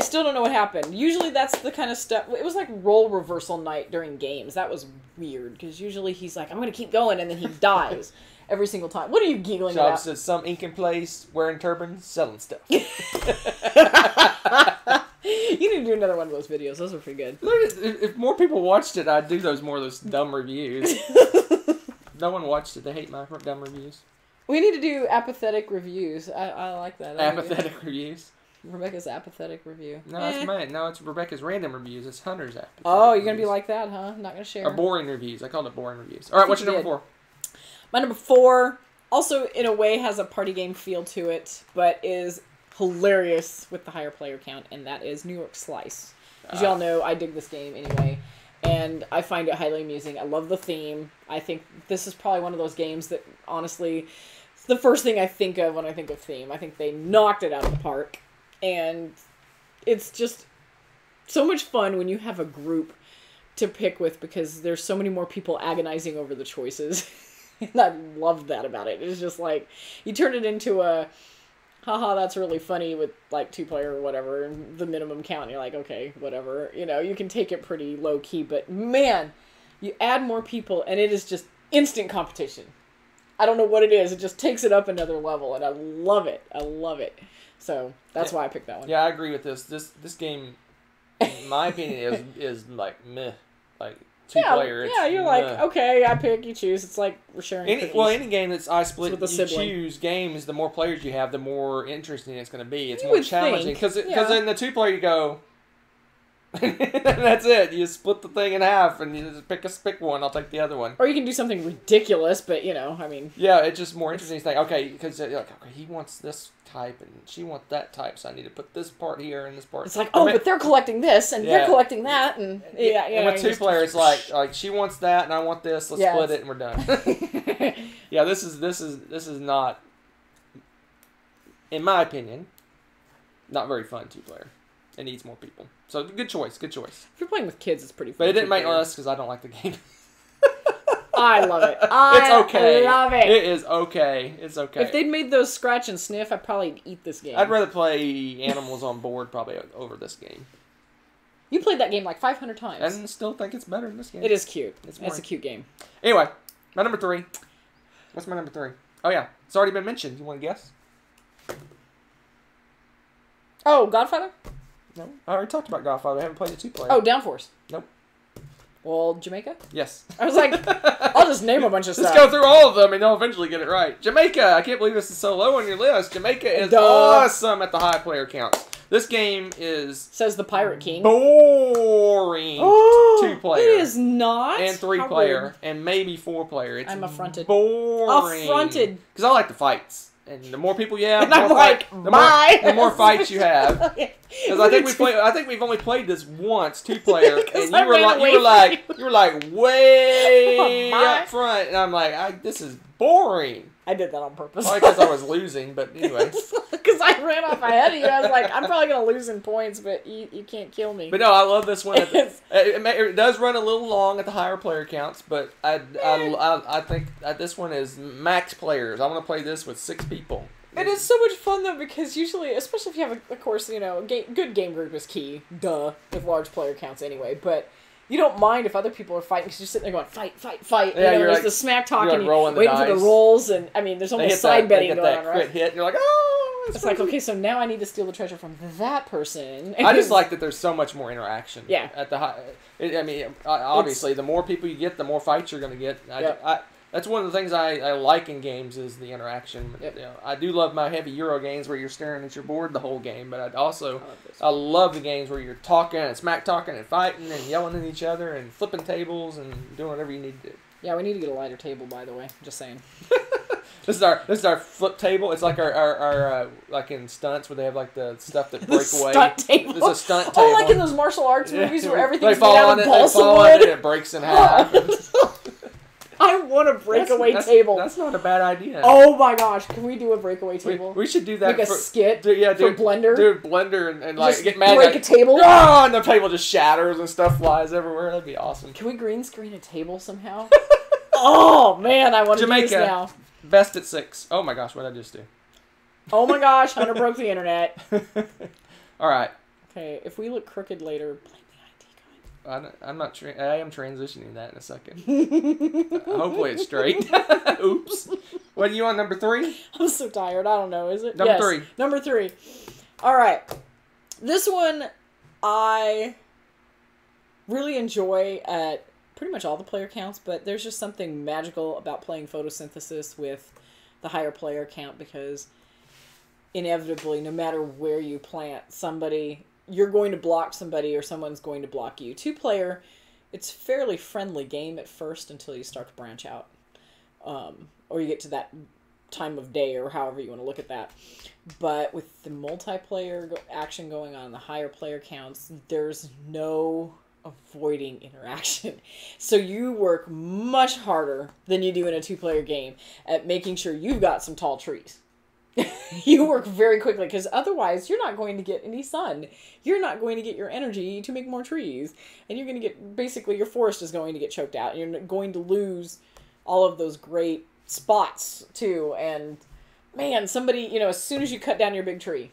still don't know what happened. Usually that's the kind of stuff... It was like role reversal night during games. That was weird, because usually he's like, I'm going to keep going, and then he dies every single time. What are you giggling about? Says some Incan place wearing turbans, selling stuff. You need to do another one of those videos. Those are pretty good. If more people watched it, I'd do more of those dumb reviews. No one watched it. They hate my dumb reviews. We need to do apathetic reviews. I like that. Apathetic reviews? Rebecca's apathetic review. No, that's mine. No, it's Rebecca's random reviews. It's Hunter's apathetic Oh, you're going to be like that, huh? I'm not going to share. Or boring reviews. I called it boring reviews. All right, what's your number 4? My number 4 also, in a way, has a party game feel to it, but is hilarious with the higher player count, and that is New York Slice. As y'all know, I dig this game anyway, and I find it highly amusing. I love the theme. I think this is probably one of those games that, honestly, it's the first thing I think of when I think of theme. I think they knocked it out of the park. And it's just so much fun when you have a group to pick with, because there's so many more people agonizing over the choices. And I love that about it. It's just like, you turn it into a, haha, that's really funny with like 2-player or whatever, and the minimum count, and you're like, okay, whatever. You know, you can take it pretty low key, but man, you add more people and it is just instant competition. I don't know what it is. It just takes it up another level, and I love it. I love it. So that's why I picked that one. Yeah, I agree with this. This game, in my opinion, is like meh, like 2-player. Yeah, you're like, okay, I pick, you choose. It's like we're sharing cookies. Well, any game that's split, you choose games. The more players you have, the more interesting it's going to be. It's more challenging because in the 2-player you go. That's it. You split the thing in half, and you just pick one. I'll take the other one. Or you can do something ridiculous, but I mean. Yeah, it's just more interesting. It's like, okay, because you're like, okay, he wants this type, and she wants that type, so I need to put this part here and this part. It's like, but they're collecting this, and they're collecting that, and And with 2-player, it's like she wants that, and I want this. Let's split it, and we're done. Yeah, this is not, in my opinion, not very fun 2-player. It needs more people. So, good choice. Good choice. If you're playing with kids, it's pretty fun. But it didn't make us because I don't like the game. I love it. It's okay. I love it. It is okay. It's okay. If they'd made those scratch and sniff, I'd probably eat this game. I'd rather play Animals on Board probably over this game. You played that game like 500 times. I still think it's better than this game. It is cute. It's a cute game. Anyway, my number 3. What's my number 3? Oh, yeah. It's already been mentioned. You want to guess? Oh, Godfather? No. I already talked about Godfather. I haven't played the 2-player. Oh, Downforce? Nope. Well, Jamaica? Yes. I was like, I'll just name a bunch of stuff. Let's go through all of them and they'll eventually get it right. Jamaica! I can't believe this is so low on your list. Jamaica is awesome at the high player counts. This game is... Says the Pirate King. Boring. 2-player. It is not. And 3-player. And maybe 4-player. It's I'm affronted. Boring. Affronted. Because I like the fights. And the more people you have, and I'm like, the more fights you have. Because I think we've only played this once, 2-player, and you were like way up front, and I'm like, this is boring. I did that on purpose. Probably because I was losing, but anyway. Because I ran off ahead of you. I was like, I'm probably going to lose in points, but you can't kill me. But no, I love this one. It does run a little long at the higher player counts, but I think this one is max players. I want to play this with 6 people. It is so much fun, though, because usually, especially if you have, of course, good game group is key. Duh. With large player counts anyway, but... You don't mind if other people are fighting because you're sitting there going, fight, fight, fight. Yeah, there's the smack talking, like waiting for the rolls, and I mean, there's almost side betting going on, right? Crit hit, and you're like, oh! It's like, okay, so now I need to steal the treasure from that person. I just like that there's so much more interaction. Yeah. At the high, obviously, the more people you get, the more fights you're going to get. That's one of the things I like in games is the interaction. Yep. I do love my heavy Euro games where you're staring at your board the whole game, but I love the games where you're talking and smack talking and fighting and yelling at each other and flipping tables and doing whatever you need to do. Yeah, we need to get a lighter table, by the way. Just saying. This is our flip table. It's like our like in stunts where they have like the stuff that break away. Stunt table. It's a stunt table. Oh, like in those martial arts movies where everything's made out of balsa wood. And it breaks in half. I want a breakaway table. That's not a bad idea. Oh my gosh, can we do a breakaway table? We should do that. Like a skit for Blender. Do a Blender and like just get mad. Break a table. Oh, and the table just shatters and stuff flies everywhere. That'd be awesome. Can we green screen a table somehow? Oh man, I want to do this now. Best at 6. Oh my gosh, what did I just do? Oh my gosh, Hunter broke the internet. All right. Okay, if we look crooked later, blame the ID guy. I'm not. I am transitioning that in a second. Hopefully it's straight. Oops. What are you on, number 3? I'm so tired. I don't know. Is it? Number 3. Number 3. All right. This one I really enjoy at pretty much all the player counts, but there's just something magical about playing Photosynthesis with the higher player count because inevitably, no matter where you plant somebody, you're going to block somebody or someone's going to block you. 2-player, it's a fairly friendly game at first until you start to branch out. Or you get to that time of day or however you want to look at that. But with the multiplayer action going on, the higher player counts, there's no avoiding interaction. So you work much harder than you do in a 2-player game at making sure you've got some tall trees. You work very quickly because otherwise you're not going to get any sun. You're not going to get your energy to make more trees. And you're going to get, basically your forest is going to get choked out. And you're going to lose all of those great spots too. And man, somebody, you know, as soon as you cut down your big tree,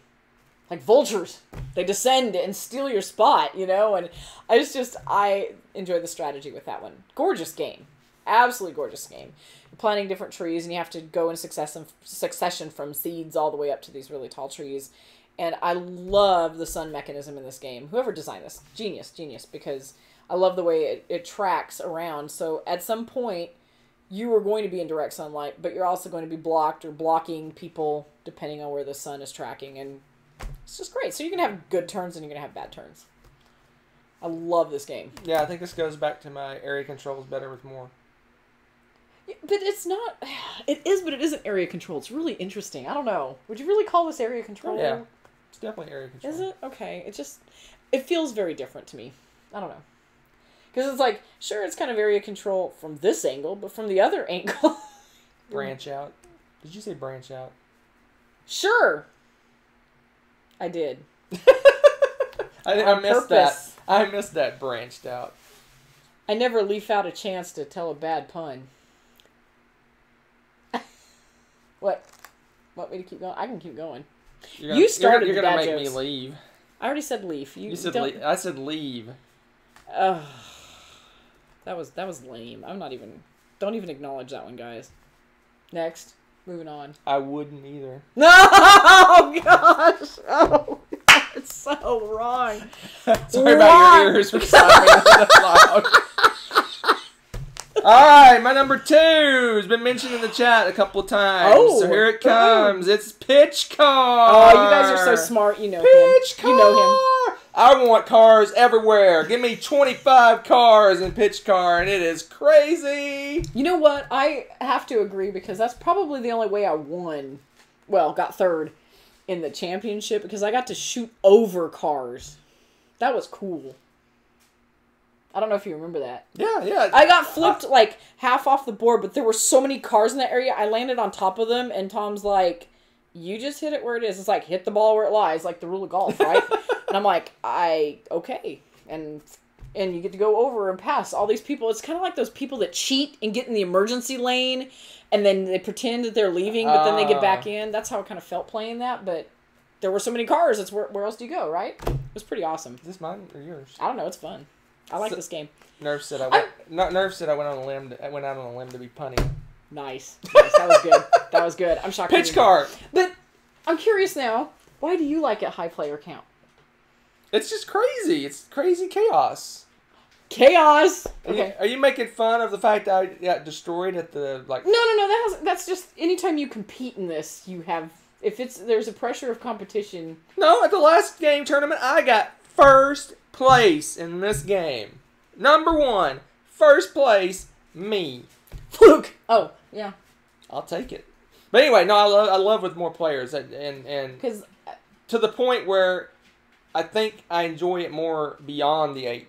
like vultures, they descend and steal your spot, you know. And I enjoy the strategy with that one. Gorgeous game. Absolutely gorgeous game. You're planting different trees, and you have to go in succession from seeds all the way up to these really tall trees. And I love the sun mechanism in this game. Whoever designed this, genius, because I love the way it tracks around. So at some point, you are going to be in direct sunlight, but you're also going to be blocked or blocking people depending on where the sun is tracking. And it's just great. So you're going to have good turns and you're going to have bad turns. I love this game. Yeah, I think this goes back to my area controls better with more. But it's not... It is, but it isn't area control. It's really interesting. I don't know. Would you really call this area control? Yeah. It's definitely area control. Is it? Okay. It feels very different to me. I don't know. Because it's like, sure, it's kind of area control from this angle, but from the other angle... Branch out. Did you say branch out? Sure. I did. I missed that. I missed that branched out. I never leave out a chance to tell a bad pun. What? Want me to keep going? I can keep going. You started the bad jokes. You're going to make me leave. I already said leave. You said leave. I said leave. That was lame. I'm not even... Don't even acknowledge that one, guys. Next. Moving on. I wouldn't either. No! Oh, gosh! Oh, God. It's so wrong. Sorry about your ears for sounding that loud. Alright, my number 2 has been mentioned in the chat a couple of times. Oh, so here it comes. It's Pitch Car. Oh, you guys are so smart. You know Pitch him. Car. You know him. I want cars everywhere. Give me 25 cars in Pitch Car, and it is crazy. You know what? I have to agree because that's probably the only way I won. Well, got third in the championship because I got to shoot over cars. That was cool. I don't know if you remember that. Yeah. I got flipped like half off the board, but there were so many cars in that area. I landed on top of them, and Tom's like, "You just hit it where it is." It's like, hit the ball where it lies, like the rule of golf, right? And I'm like, okay. And you get to go over and pass all these people. It's kind of like those people that cheat and get in the emergency lane, and then they pretend that they're leaving, but then they get back in. That's how it kind of felt playing that, but there were so many cars. It's where else do you go, right? It was pretty awesome. Is this mine or yours? I don't know. It's fun. I like this game. Nerve said I went out on a limb to be punny. Nice. That was good. That was good. I'm shocked. Pitch Car. But I'm curious now. Why do you like it high player count? It's just crazy. It's crazy chaos. Chaos. Okay. Are you making fun of the fact that I got destroyed at the like? No. That's just anytime you compete in this, you have there's a pressure of competition. No, at the last game tournament, I got first place in this game. Number 1, first place, me. Fluke. Oh, yeah. I'll take it. But anyway, no, I love with more players and because to the point where I think I enjoy it more beyond the 8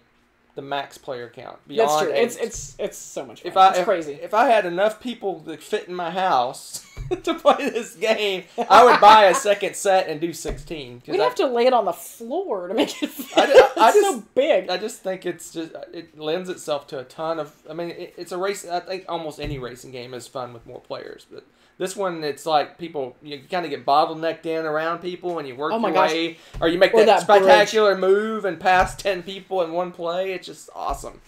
the max player count. That's true. 8. It's so much fun. It's crazy. If I had enough people that fit in my house to play this game, I would buy a second set and do 16. We'd have to lay it on the floor to make it fit. It's so big. I just think it lends itself to a ton of. I mean, it's a race. I think almost any racing game is fun with more players, but this one, it's like people, you kind of get bottlenecked in around people and you work your way, or you make that spectacular move and pass 10 people in one play. It's just awesome.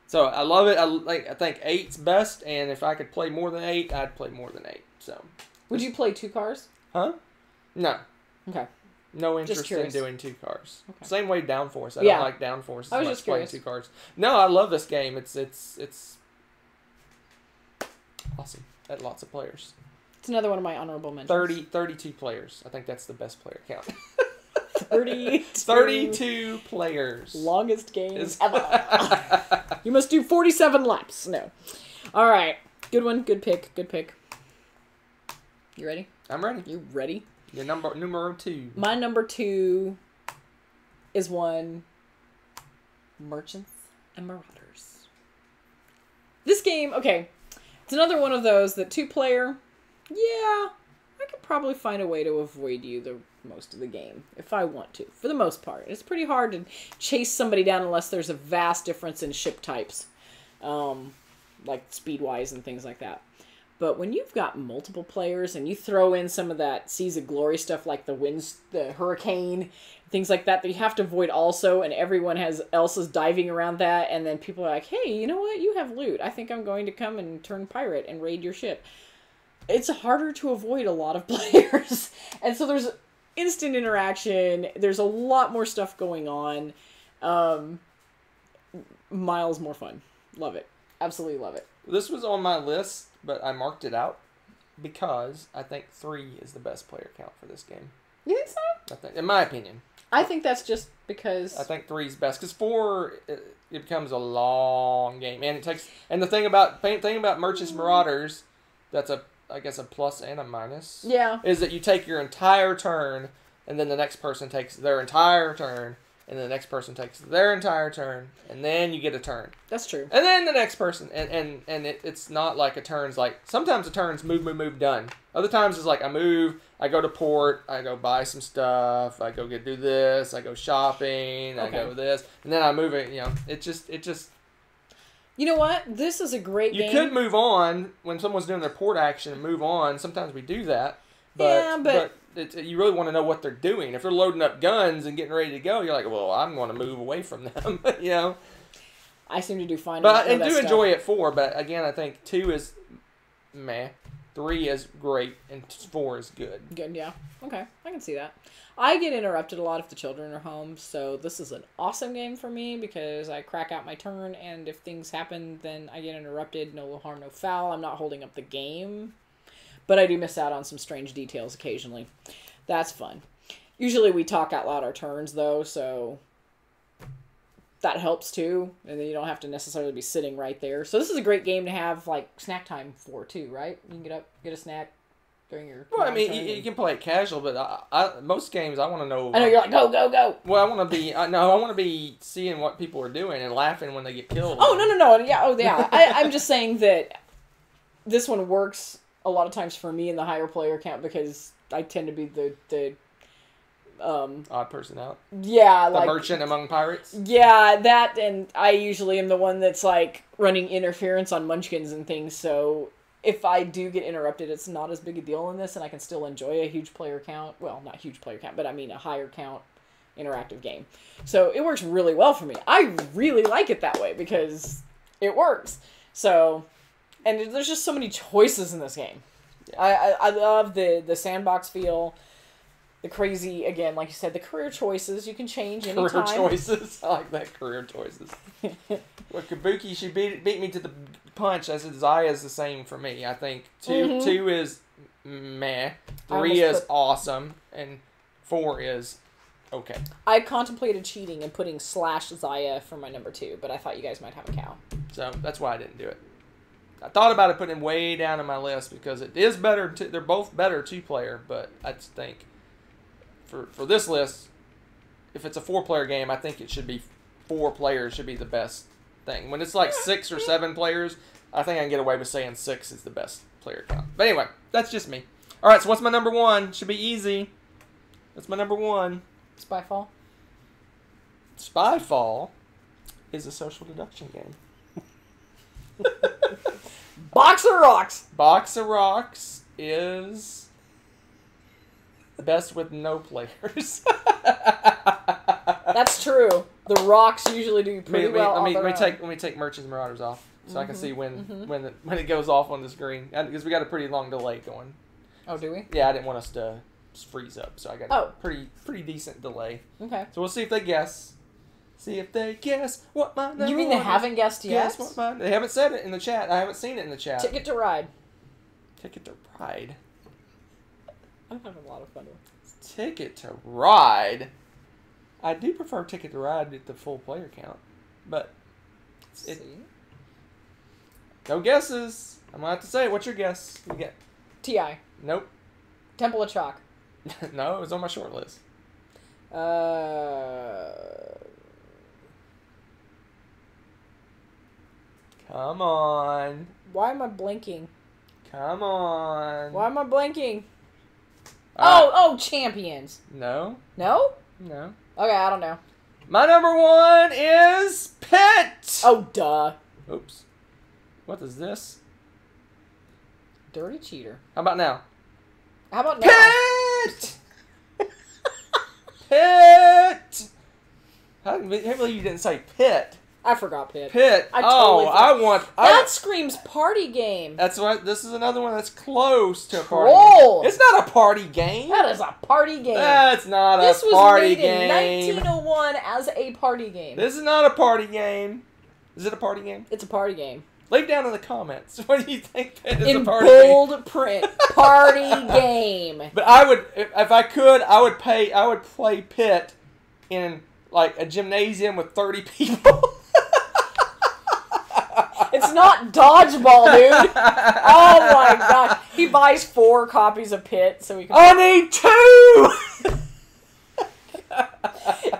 So I love it. I think 8's best, and if I could play more than 8, I'd play more than 8. So, would you play 2 cars? Huh? No. Okay. No interest in doing 2 cars. Okay. Same way Downforce. I don't like Downforce. I was just playing 2 cars. No, I love this game. It's awesome. Had lots of players. It's another one of my honorable mentions. 32 players. I think that's the best player count. 32 players. Longest game ever. You must do 47 laps. No. All right. Good one. Good pick. Good pick. You ready? I'm ready. You ready? Your numero 2. My number 2 is Merchants and Marauders. This game, okay, it's another one of those that 2-player, yeah, I could probably find a way to avoid you the most of the game if I want to, for the most part. It's pretty hard to chase somebody down unless there's a vast difference in ship types, like speed-wise and things like that. But when you've got multiple players and you throw in some of that Seas of Glory stuff like the winds, the hurricane, things like that you have to avoid also, and everyone else is diving around that, and then people are like, hey, you know what? You have loot. I think I'm going to come and turn pirate and raid your ship. It's harder to avoid a lot of players. And so there's instant interaction. There's a lot more stuff going on. Miles more fun. Love it. Absolutely love it. This was on my list, but I marked it out because I think 3 is the best player count for this game. You think so? I think, in my opinion. I think that's just because I think 3 is best because 4 it becomes a long game, and it takes. And the thing about Merchants Marauders, that's I guess a plus and a minus. Yeah. Is that you take your entire turn, and then the next person takes their entire turn. And the next person takes their entire turn, and then you get a turn. That's true. And then the next person, and it's not like a turn's like, sometimes a turn's move, done. Other times it's like I move, I go to port, I go buy some stuff, I go do this, I go shopping, I go this, and then I move it, it just. You know what? This is a great game. You could move on when someone's doing their port action and move on. Sometimes we do that. But you really want to know what they're doing. If they're loading up guns and getting ready to go, you're like, well, I'm going to move away from them. I seem to do fine. But I do enjoy it 4. But again, I think 2 is meh, 3 is great, and 4 is good. Good, yeah. Okay, I can see that. I get interrupted a lot if the children are home, so this is an awesome game for me because I crack out my turn, and if things happen, then I get interrupted. No harm, no foul. I'm not holding up the game. But I do miss out on some strange details occasionally. That's fun. Usually we talk out loud our turns, though, so that helps, too. And then you don't have to necessarily be sitting right there. So this is a great game to have, like, snack time for, too, right? You can get up, get a snack during your Well, I mean, you can play it casual, but most games I want to know... I know, you're like, go, go, go! Well, I want to be seeing what people are doing and laughing when they get killed. Oh, no. Yeah. I'm just saying that this one works a lot of times for me in the higher player count because I tend to be the odd person out. Yeah, the merchant among pirates. Yeah, that, and I usually am the one that's like running interference on munchkins and things. So if I do get interrupted, it's not as big a deal in this, and I can still enjoy a huge player count. Well, not huge player count, but I mean a higher count interactive game. So it works really well for me. I really like it that way because it works. So. And there's just so many choices in this game. I love the sandbox feel, the crazy, again, like you said, the career choices you can change anytime. Career choices? I like that, career choices. Well, Kabuki, she beat me to the punch. I said Zaya's the same for me. I think 2 is meh, 3 is awesome, and 4 is okay. I contemplated cheating and putting /Zaya for my number 2, but I thought you guys might have a cow. So that's why I didn't do it. I thought about it putting him way down in my list because it is better. They're both better 2-player, but I just think for this list, if it's a 4-player game, I think it should be 4 players should be the best thing. When it's like 6 or 7 players, I think I can get away with saying 6 is the best player count. But anyway, that's just me. All right, so what's my number 1? Should be easy. What's my number 1? Spyfall. Spyfall is a social deduction game. Box of Rocks. Box of Rocks is best with no players. That's true. The rocks usually do pretty well on their own. Let me take Merchants and Marauders off so I can see when it goes off on the screen, because we got a pretty long delay going. Oh, do we? Yeah, I didn't want us to freeze up, so I got a pretty decent delay. Okay. So we'll see if they guess. See if they guess what my number. You mean they haven't guessed yet? Guess what they haven't said it in the chat. I haven't seen it in the chat. Ticket to Ride. Ticket to Ride. I'm having a lot of fun with it. Ticket to Ride. I do prefer Ticket to Ride at the full player count, but no guesses. I'm gonna have to say it. What's your guess? You get TI. Nope. Temple of Chalk. No, it was on my short list. Come on. Why am I blinking? Come on. Why am I blinking? Oh, Champions. No. No? No. Okay, I don't know. My number 1 is Pit. Oh, duh. Oops. What is this? Dirty cheater. How about now? How about now? Pit! Pit! How can you believe you didn't say Pit? I forgot Pit. Pit. That screams party game. That's what. This is another one that's close to a party game. It's not a party game. That is a party game. That's not a party game. This was made in 1901 as a party game. This is not a party game. Is it a party game? It's a party game. Leave down in the comments. What do you think Pit is in a party game? In bold print. Party game. But I would, if I could, I would play Pit in like a gymnasium with 30 people. It's not dodgeball, dude. Oh my gosh. He buys 4 copies of Pit so he can... I need 2!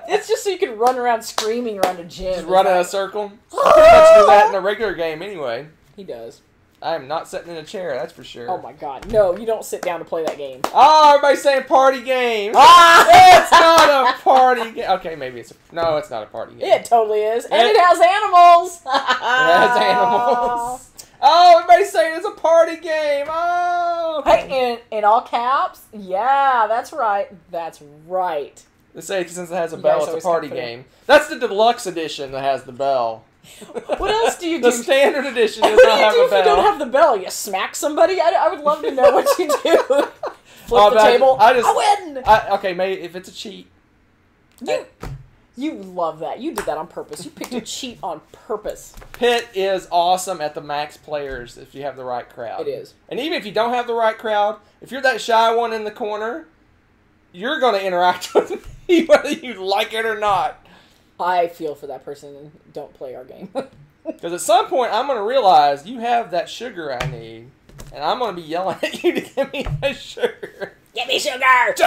It's just so you can run around screaming around a gym. Just run in a circle. I pretty much do that in a regular game anyway. He does. I am not sitting in a chair, that's for sure. Oh my god. No, you don't sit down to play that game. Oh, everybody's saying party game. It's not a party game. Okay, maybe it's no, it's not a party game. It totally is. And it has animals. It has animals. Oh, everybody's saying it's a party game. Oh. Okay. Hey, in all caps? Yeah, that's right. That's right. They say since it has a bell, it's a party game. That's the deluxe edition that has the bell. What else do you do? The standard edition does not have a bell. If you don't have the bell? You smack somebody? I would love to know what you do. Flip the table? I win! Okay, maybe if it's a cheat. You love that. You did that on purpose. You picked a cheat on purpose. Pit is awesome at the max players if you have the right crowd. It is. And even if you don't have the right crowd, if you're that shy one in the corner, you're going to interact with me whether you like it or not. I feel for that person and don't play our game. Because at some point, I'm going to realize you have that sugar I need. And I'm going to be yelling at you to give me that sugar. Give me sugar! Dude,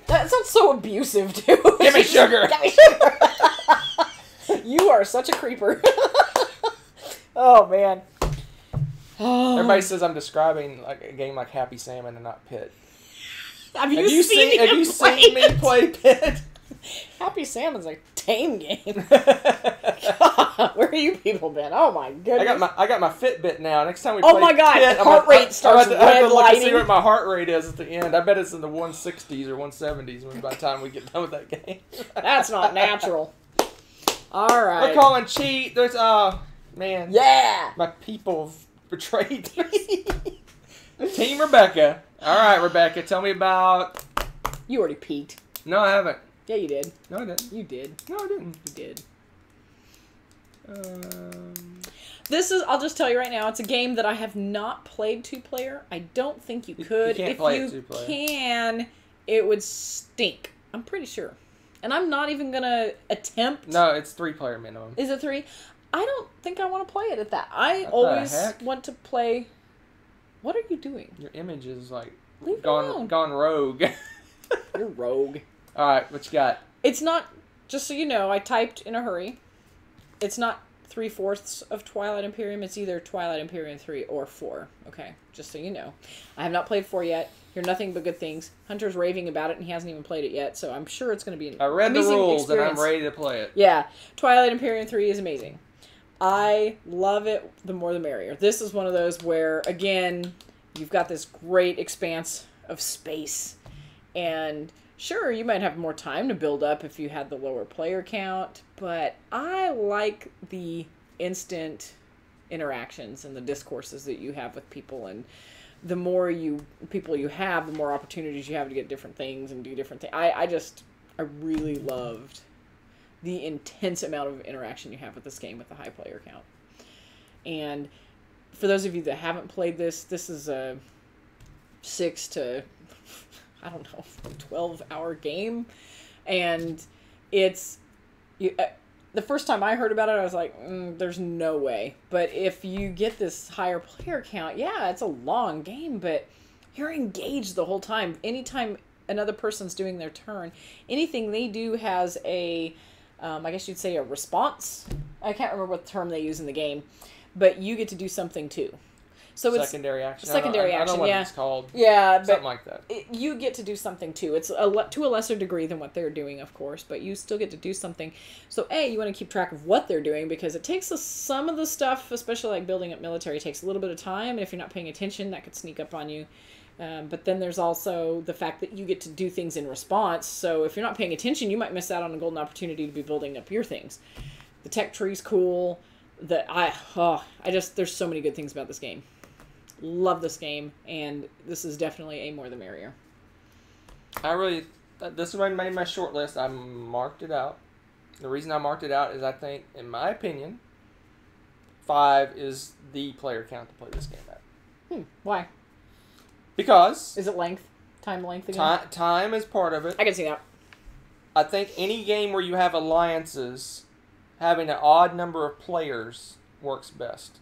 that sounds so abusive, dude. Give me sugar! Give me sugar! You are such a creeper. Oh, man. Everybody says I'm describing like a game like Happy Salmon and not Pit. Have you seen me play Pit? Happy Salmon's a tame game. God, where are you people been? Oh my goodness! I got my Fitbit now. Next time we play oh my god, Pit, heart rate starts red lighting. I have to look and see what my heart rate is at the end. I bet it's in the 160s or 170s by the time we get done with that game. That's not natural. All right. We're calling cheat. There's man. Yeah. My people betrayed me. Team Rebecca. All right, Rebecca. Tell me about. You already peaked. No, I haven't. Yeah, you did. No, I didn't. You did. No, I didn't. You did. This is, I'll just tell you right now, it's a game that I have not played 2-player. I don't think you could. You can't play it 2-player. If you can, it would stink. I'm pretty sure. And I'm not even going to attempt. No, it's 3-player minimum. Is it 3? I don't think I want to play it at that. I always want to play. What are you doing? Your image is like gone rogue. You're rogue. All right, what you got? It's not just so you know, I typed in a hurry. It's not 3/4 of Twilight Imperium. It's either Twilight Imperium 3 or 4. Okay, just so you know. I have not played 4 yet. Hear nothing but good things. Hunter's raving about it, and he hasn't even played it yet, so I'm sure it's going to be an I read the amazing rules, experience. and I'm ready to play it. Yeah, Twilight Imperium 3 is amazing. I love it. The more the merrier. This is one of those where, again, you've got this great expanse of space. And sure, you might have more time to build up if you had the lower player count. But I like the instant interactions and the discourses that you have with people. And the more people you have, the more opportunities you have to get different things and do different things. I really loved the intense amount of interaction you have with this game with the high player count. And for those of you that haven't played this, this is a 6 to, 12-hour game. And it's, the first time I heard about it, I was like, there's no way. But if you get this higher player count, yeah, it's a long game, but you're engaged the whole time. Anytime another person's doing their turn, anything they do has a, I guess you'd say a response. I can't remember what term they use in the game, but you get to do something too. So it's secondary action. Secondary action, I don't know what yeah. it's called. Yeah, something like that. You get to do something too. It's to a lesser degree than what they're doing, of course, but you still get to do something. So you want to keep track of what they're doing because it takes some of the stuff, especially like building up military, takes a little bit of time, and if you're not paying attention, that could sneak up on you. But then there's also the fact that you get to do things in response. So if you're not paying attention, you might miss out on a golden opportunity to be building up your things. The tech tree's cool. There's so many good things about this game. Love this game, and this is definitely a more the merrier. This one made my short list. I marked it out. The reason I marked it out is I think, in my opinion, 5 is the player count to play this game at. Why? Because is it length? Time length again? Time is part of it. I can see that. I think any game where you have alliances, having an odd number of players works best.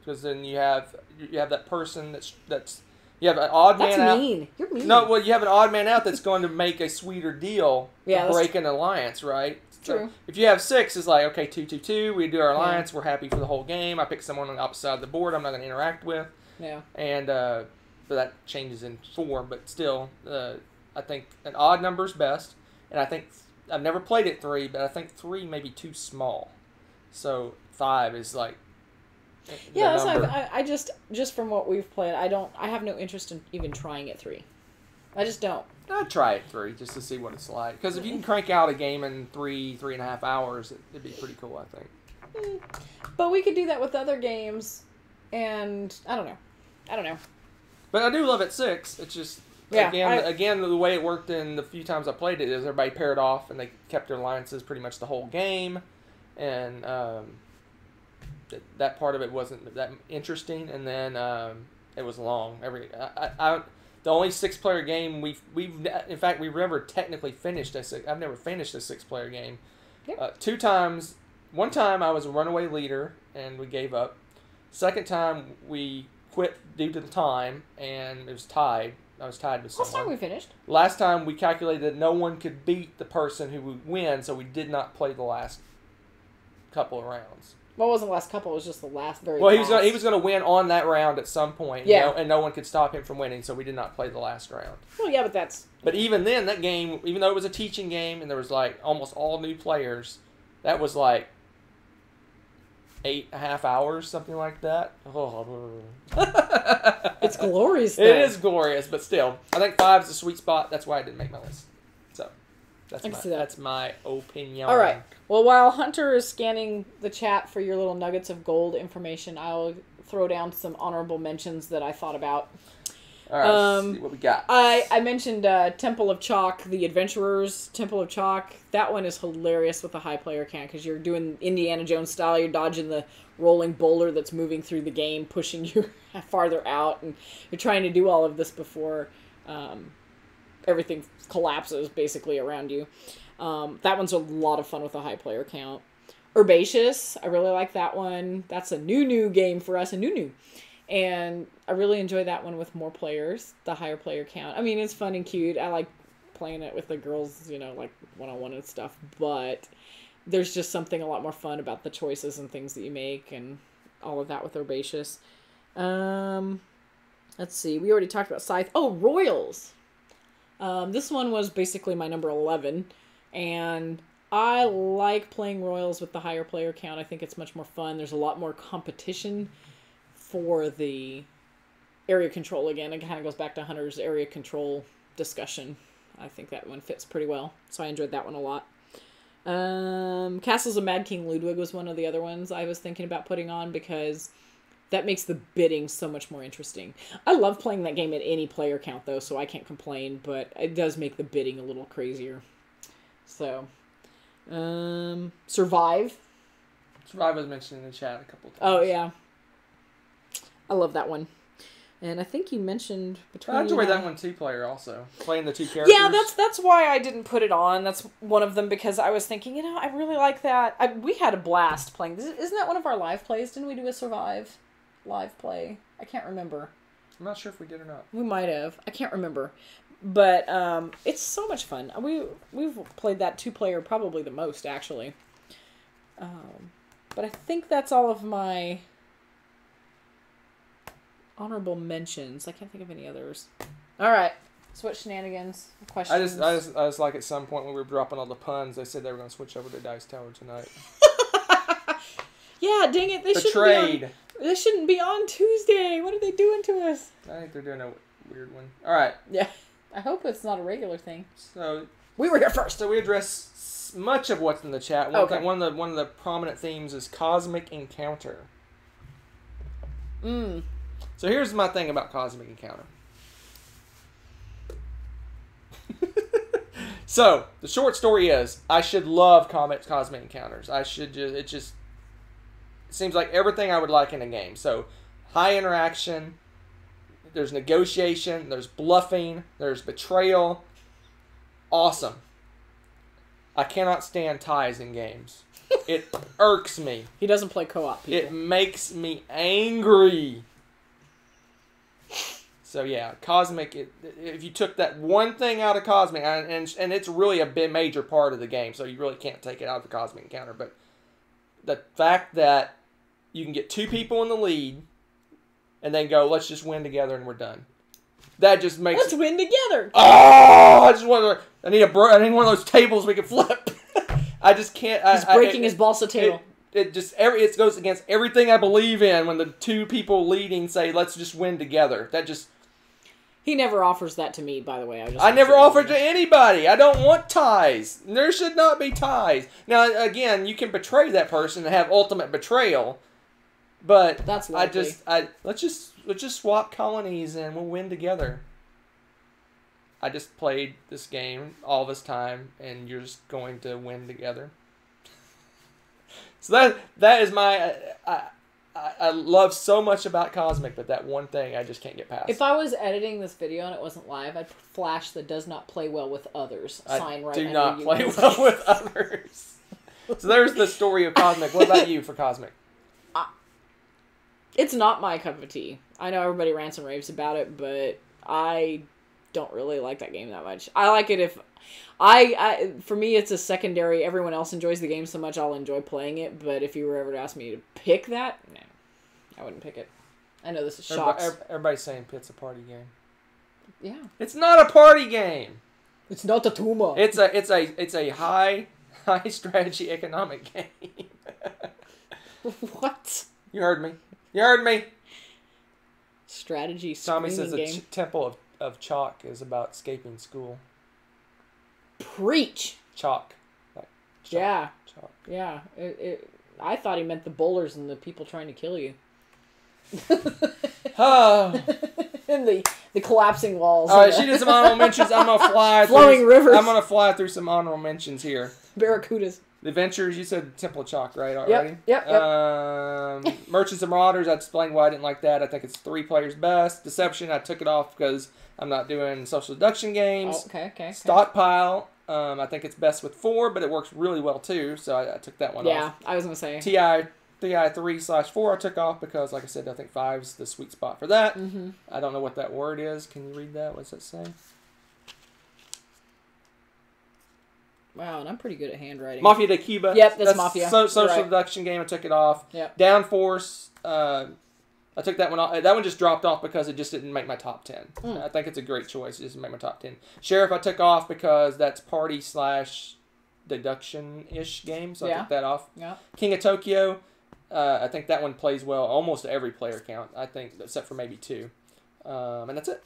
Because then you have that person that's you have an odd man out. That's mean. You're mean. No, well, you have an odd man out that's going to make a sweeter deal to break an alliance, right? True. So if you have 6, it's like, okay, 2-2-2, we do our alliance, we're happy for the whole game. I pick someone on the opposite side of the board I'm not going to interact with. Yeah. And but that changes in 4, but still, I think an odd number is best. And I think, I've never played it 3, but I think 3 may be too small. So 5 is like, yeah, that's I just from what we've played, I have no interest in even trying it 3. I just don't. I'd try it 3 just to see what it's like. Because if you can crank out a game in 3.5 hours, it'd be pretty cool, I think. But we could do that with other games, and I don't know. But I do love it 6. It's just again the way it worked in the few times I played it is everybody paired off and they kept their alliances pretty much the whole game, and that part of it wasn't that interesting. And then it was long. The only 6-player game we've never technically finished I've never finished a 6-player game. Yep. 2 times. One time I was a runaway leader and we gave up. Second time we quit due to the time and it was tied. I was tied with someone. Last time we finished. Last time we calculated that no one could beat the person who would win, so we did not play the last couple of rounds. Well, it wasn't the last couple. It was just the last very Well, last. he was going to win on that round at some point. Yeah. And no one could stop him from winning, so we did not play the last round. Well, yeah, but that's... But even then, that game, even though it was a teaching game and there was like almost all new players, that was like 8.5 hours, something like that. It's glorious, though. It is glorious, but still. I think 5 is the sweet spot. That's why I didn't make my list. So, that's my opinion. All right. Well, while Hunter is scanning the chat for your little nuggets of gold information, I'll throw down some honorable mentions that I thought about. All right, let's see what we got. I mentioned Temple of Chalk, the Adventurers Temple of Chalk. That one is hilarious with a high player count because you're doing Indiana Jones style. You're dodging the rolling boulder that's moving through the game, pushing you farther out, and you're trying to do all of this before everything collapses basically around you. That one's a lot of fun with a high player count. Herbaceous, I really like that one. That's a new game for us, and I really enjoy that one with more players, the higher player count. I mean, it's fun and cute. I like playing it with the girls, you know, like one-on-one and stuff, but there's just something a lot more fun about the choices and things that you make and all of that with Herbaceous. Let's see. We already talked about Scythe. Oh, Royals. This one was basically my number 11, and I like playing Royals with the higher player count. I think it's much more fun. There's a lot more competition for the area control again. It kind of goes back to Hunter's area control discussion. I think that one fits pretty well, so I enjoyed that one a lot. Castles of Mad King Ludwig was one of the other ones I was thinking about putting on because that makes the bidding so much more interesting. I love playing that game at any player count, though, so I can't complain, but it does make the bidding a little crazier. So, Survive. Survive was mentioned in the chat a couple times. Oh, yeah. I love that one. And I think you mentioned between. I enjoyed that one 2-player also. Playing the 2 characters. Yeah, that's why I didn't put it on. That's one of them because I was thinking, you know, I really like that. We had a blast playing. Isn't that one of our live plays? Didn't we do a Survive live play? I can't remember. I'm not sure if we did or not. We might have. I can't remember. But it's so much fun. We've played that 2-player probably the most, actually. But I think that's all of my honorable mentions. I can't think of any others. All right. Switch shenanigans. Questions. I just like at some point when we were dropping all the puns, they said they were going to switch over to Dice Tower tonight. Yeah, dang it. They shouldn't be on Tuesday. What are they doing to us? I think they're doing a weird one. All right. Yeah. I hope it's not a regular thing. So we were here first. So we address much of what's in the chat. One of the prominent themes is Cosmic Encounter. So here's my thing about Cosmic Encounter. So the short story is, I should love Cosmic Encounters. It seems like everything I would like in a game. So high interaction. There's negotiation, there's bluffing, there's betrayal. Awesome. I cannot stand ties in games. It irks me. He doesn't play co-op, people. It makes me angry. So yeah, Cosmic, if you took that one thing out of Cosmic, and it's really a big major part of the game, so you really can't take it out of the Cosmic Encounter, but the fact that you can get 2 people in the lead, and then go, let's just win together and we're done. That just makes... Let's win together! Oh! I need one of those tables we can flip. I just can't... He's breaking his balsa table. It goes against everything I believe in when the 2 people leading say, let's just win together. That just... He never offers that to me, by the way. I never offer it to anybody. I don't want ties. There should not be ties. Now, again, you can betray that person and have ultimate betrayal. But that's likely. Let's just swap colonies and we'll win together. I just played this game all this time, and you're just going to win together. So that is my I love so much about Cosmic, but that one thing I just can't get past. If I was editing this video and it wasn't live, I'd flash the "does not play well with others" sign right do under not you play well with others. So there's the story of Cosmic. What about you for Cosmic? It's not my cup of tea. I know everybody rants and raves about it, but I don't really like that game that much. I like it if... for me, it's a secondary. Everyone else enjoys the game so much, I'll enjoy playing it. But if you were ever to ask me to pick that, no, I wouldn't pick it. I know this is shocks. Everybody's saying Pit's a party game. Yeah. It's not a party game. It's not a tumor. It's a high strategy economic game. What? You heard me. You heard me. Strategy Tommy says game. the Temple of Chalk is about escaping school. Preach. Chalk. Like chalk. Yeah. Chalk. Yeah. I thought he meant the bowlers and the people trying to kill you. Oh. And the collapsing walls. All right, she did some honorable mentions. I'm gonna fly. Flowing rivers. I'm gonna fly through some honorable mentions here. Barracudas. The Adventures, you said Temple of Chalk, right? Already? Yep. Merchants and Marauders, I explained why I didn't like that. I think it's 3 players best. Deception, I took it off because I'm not doing social deduction games. Oh, okay. Stockpile, I think it's best with 4, but it works really well too, so I took that one off. Yeah, I was going to say. TI 3/4 I took off because, like I said, I think 5's the sweet spot for that. Mm-hmm. I don't know what that word is. Can you read that? What does that say? Wow, and I'm pretty good at handwriting. Mafia de Cuba. Yep, that's Mafia. Social right. deduction game. I took it off. Yep. Downforce. I took that one off. That one just dropped off because it just didn't make my top 10. I think it's a great choice. It just didn't make my top 10. Sheriff I took off because that's party / deduction-ish game, so I took that off. Yeah. King of Tokyo. I think that one plays well almost to every player count, I think, except for maybe 2. And that's it.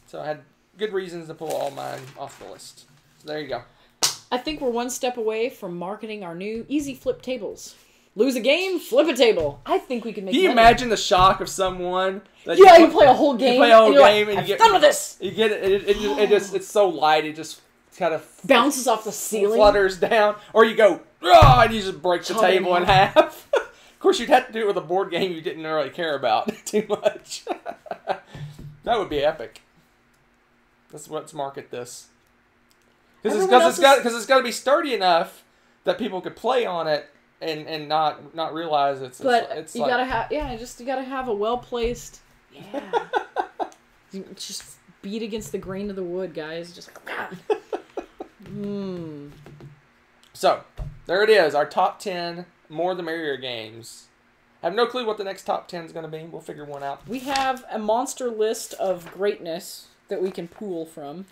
So I had good reasons to pull all mine off the list. So there you go. I think we're one step away from marketing our new easy flip tables. Lose a game, flip a table. I think we can make. Can you imagine the shock of someone? That you play a whole game. You play a whole game and you get done with this. You get it. It just it's so light. It just kind of bounces off the ceiling, flutters down, or you go and you just break the table in half. Of course, you'd have to do it with a board game you didn't really care about too much. That would be epic. Let's market this because it's got to be sturdy enough that people could play on it. And not realize it's you gotta have you gotta have a well placed just beat against the grain of the wood, guys. Just So there it is, our top 10 more the merrier games. I have no clue what the next top 10 is going to be. We'll figure one out. We have a monster list of greatness that we can pool from.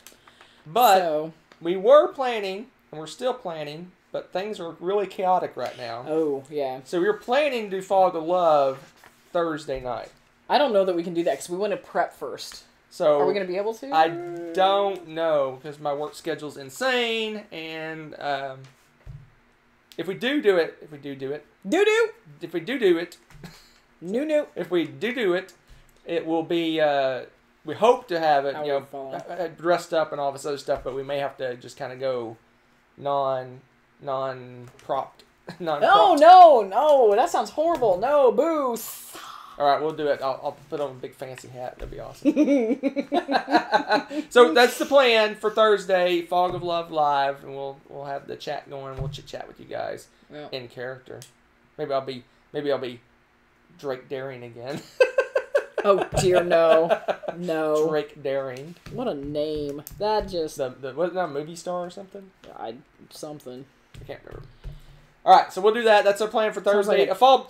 But we were planning, and we're still planning. But things are really chaotic right now. Oh, yeah. So we were planning to do Fog of Love Thursday night. I don't know that we can do that because we want to prep first. So are we going to be able to? I don't know because my work schedule's insane. And if we do it. If we do it. It will be, we hope to have it, dressed up and all this other stuff, but we may have to just kind of go non-propped. Oh, no, that sounds horrible. No, boo. All right, we'll do it. I'll put on a big fancy hat. That'll be awesome. So that's the plan for Thursday, Fog of Love Live, and we'll have the chat going, and we'll chit-chat with you guys in character. Maybe I'll be Drake Daring again. Oh, dear, no. No. Drake Daring. What a name. That just... Wasn't that a movie star or something? Something. I can't remember. All right, so we'll do that. That's our plan for Thursday. Like fall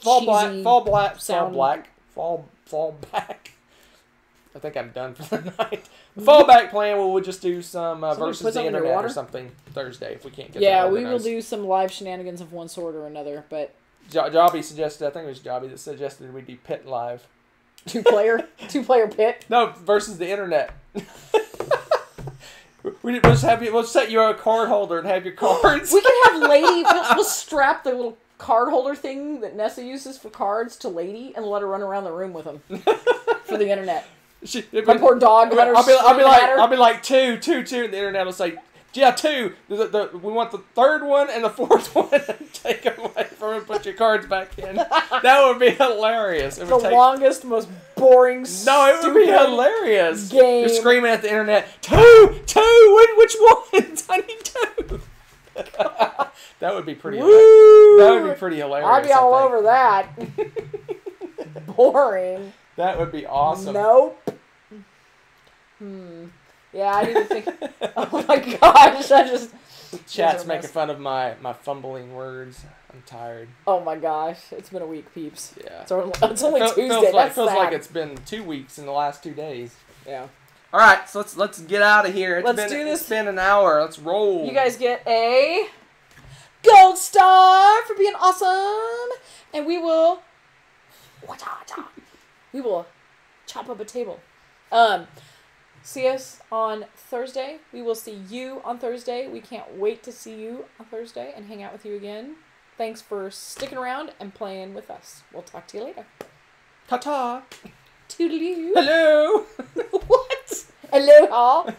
back. I think I'm done for the night. The fallback plan, we'll just do some versus the internet or something Thursday if we can't get that organized. We will do some live shenanigans of one sort or another, but... Jobby suggested, I think it was Jobby that suggested we do Pit Live. Two-player pit? No, versus the internet. We'll set you a card holder and have your cards. We can have Lady. We'll strap the little card holder thing that Nessa uses for cards to Lady and let her run around the room with them for the internet. My poor dog. I'll be like two, and the internet will say, yeah, 2. We want the third one and the fourth one, and take them away from it and put your cards back in. That would be hilarious. Longest, most boring, it would be hilarious. Game. You're screaming at the internet, 2, which ones? I need 2. That would be pretty. That would be pretty hilarious. I'd be all over that. Boring. That would be awesome. Nope. Yeah, I need to think. Oh my gosh, Chat's making fun of my fumbling words. I'm tired. Oh my gosh, it's been a week, peeps. Yeah. It's only Tuesday. Feels like it's been 2 weeks in the last 2 days. Yeah. All right, so let's get out of here. Let's do this. It's been an hour. Let's roll. You guys get a gold star for being awesome, and we will chop up a table. See us on Thursday. We will see you on Thursday. We can't wait to see you on Thursday and hang out with you again. Thanks for sticking around and playing with us. We'll talk to you later. Ta-ta. Toodaloo. Hello. What? Aloha.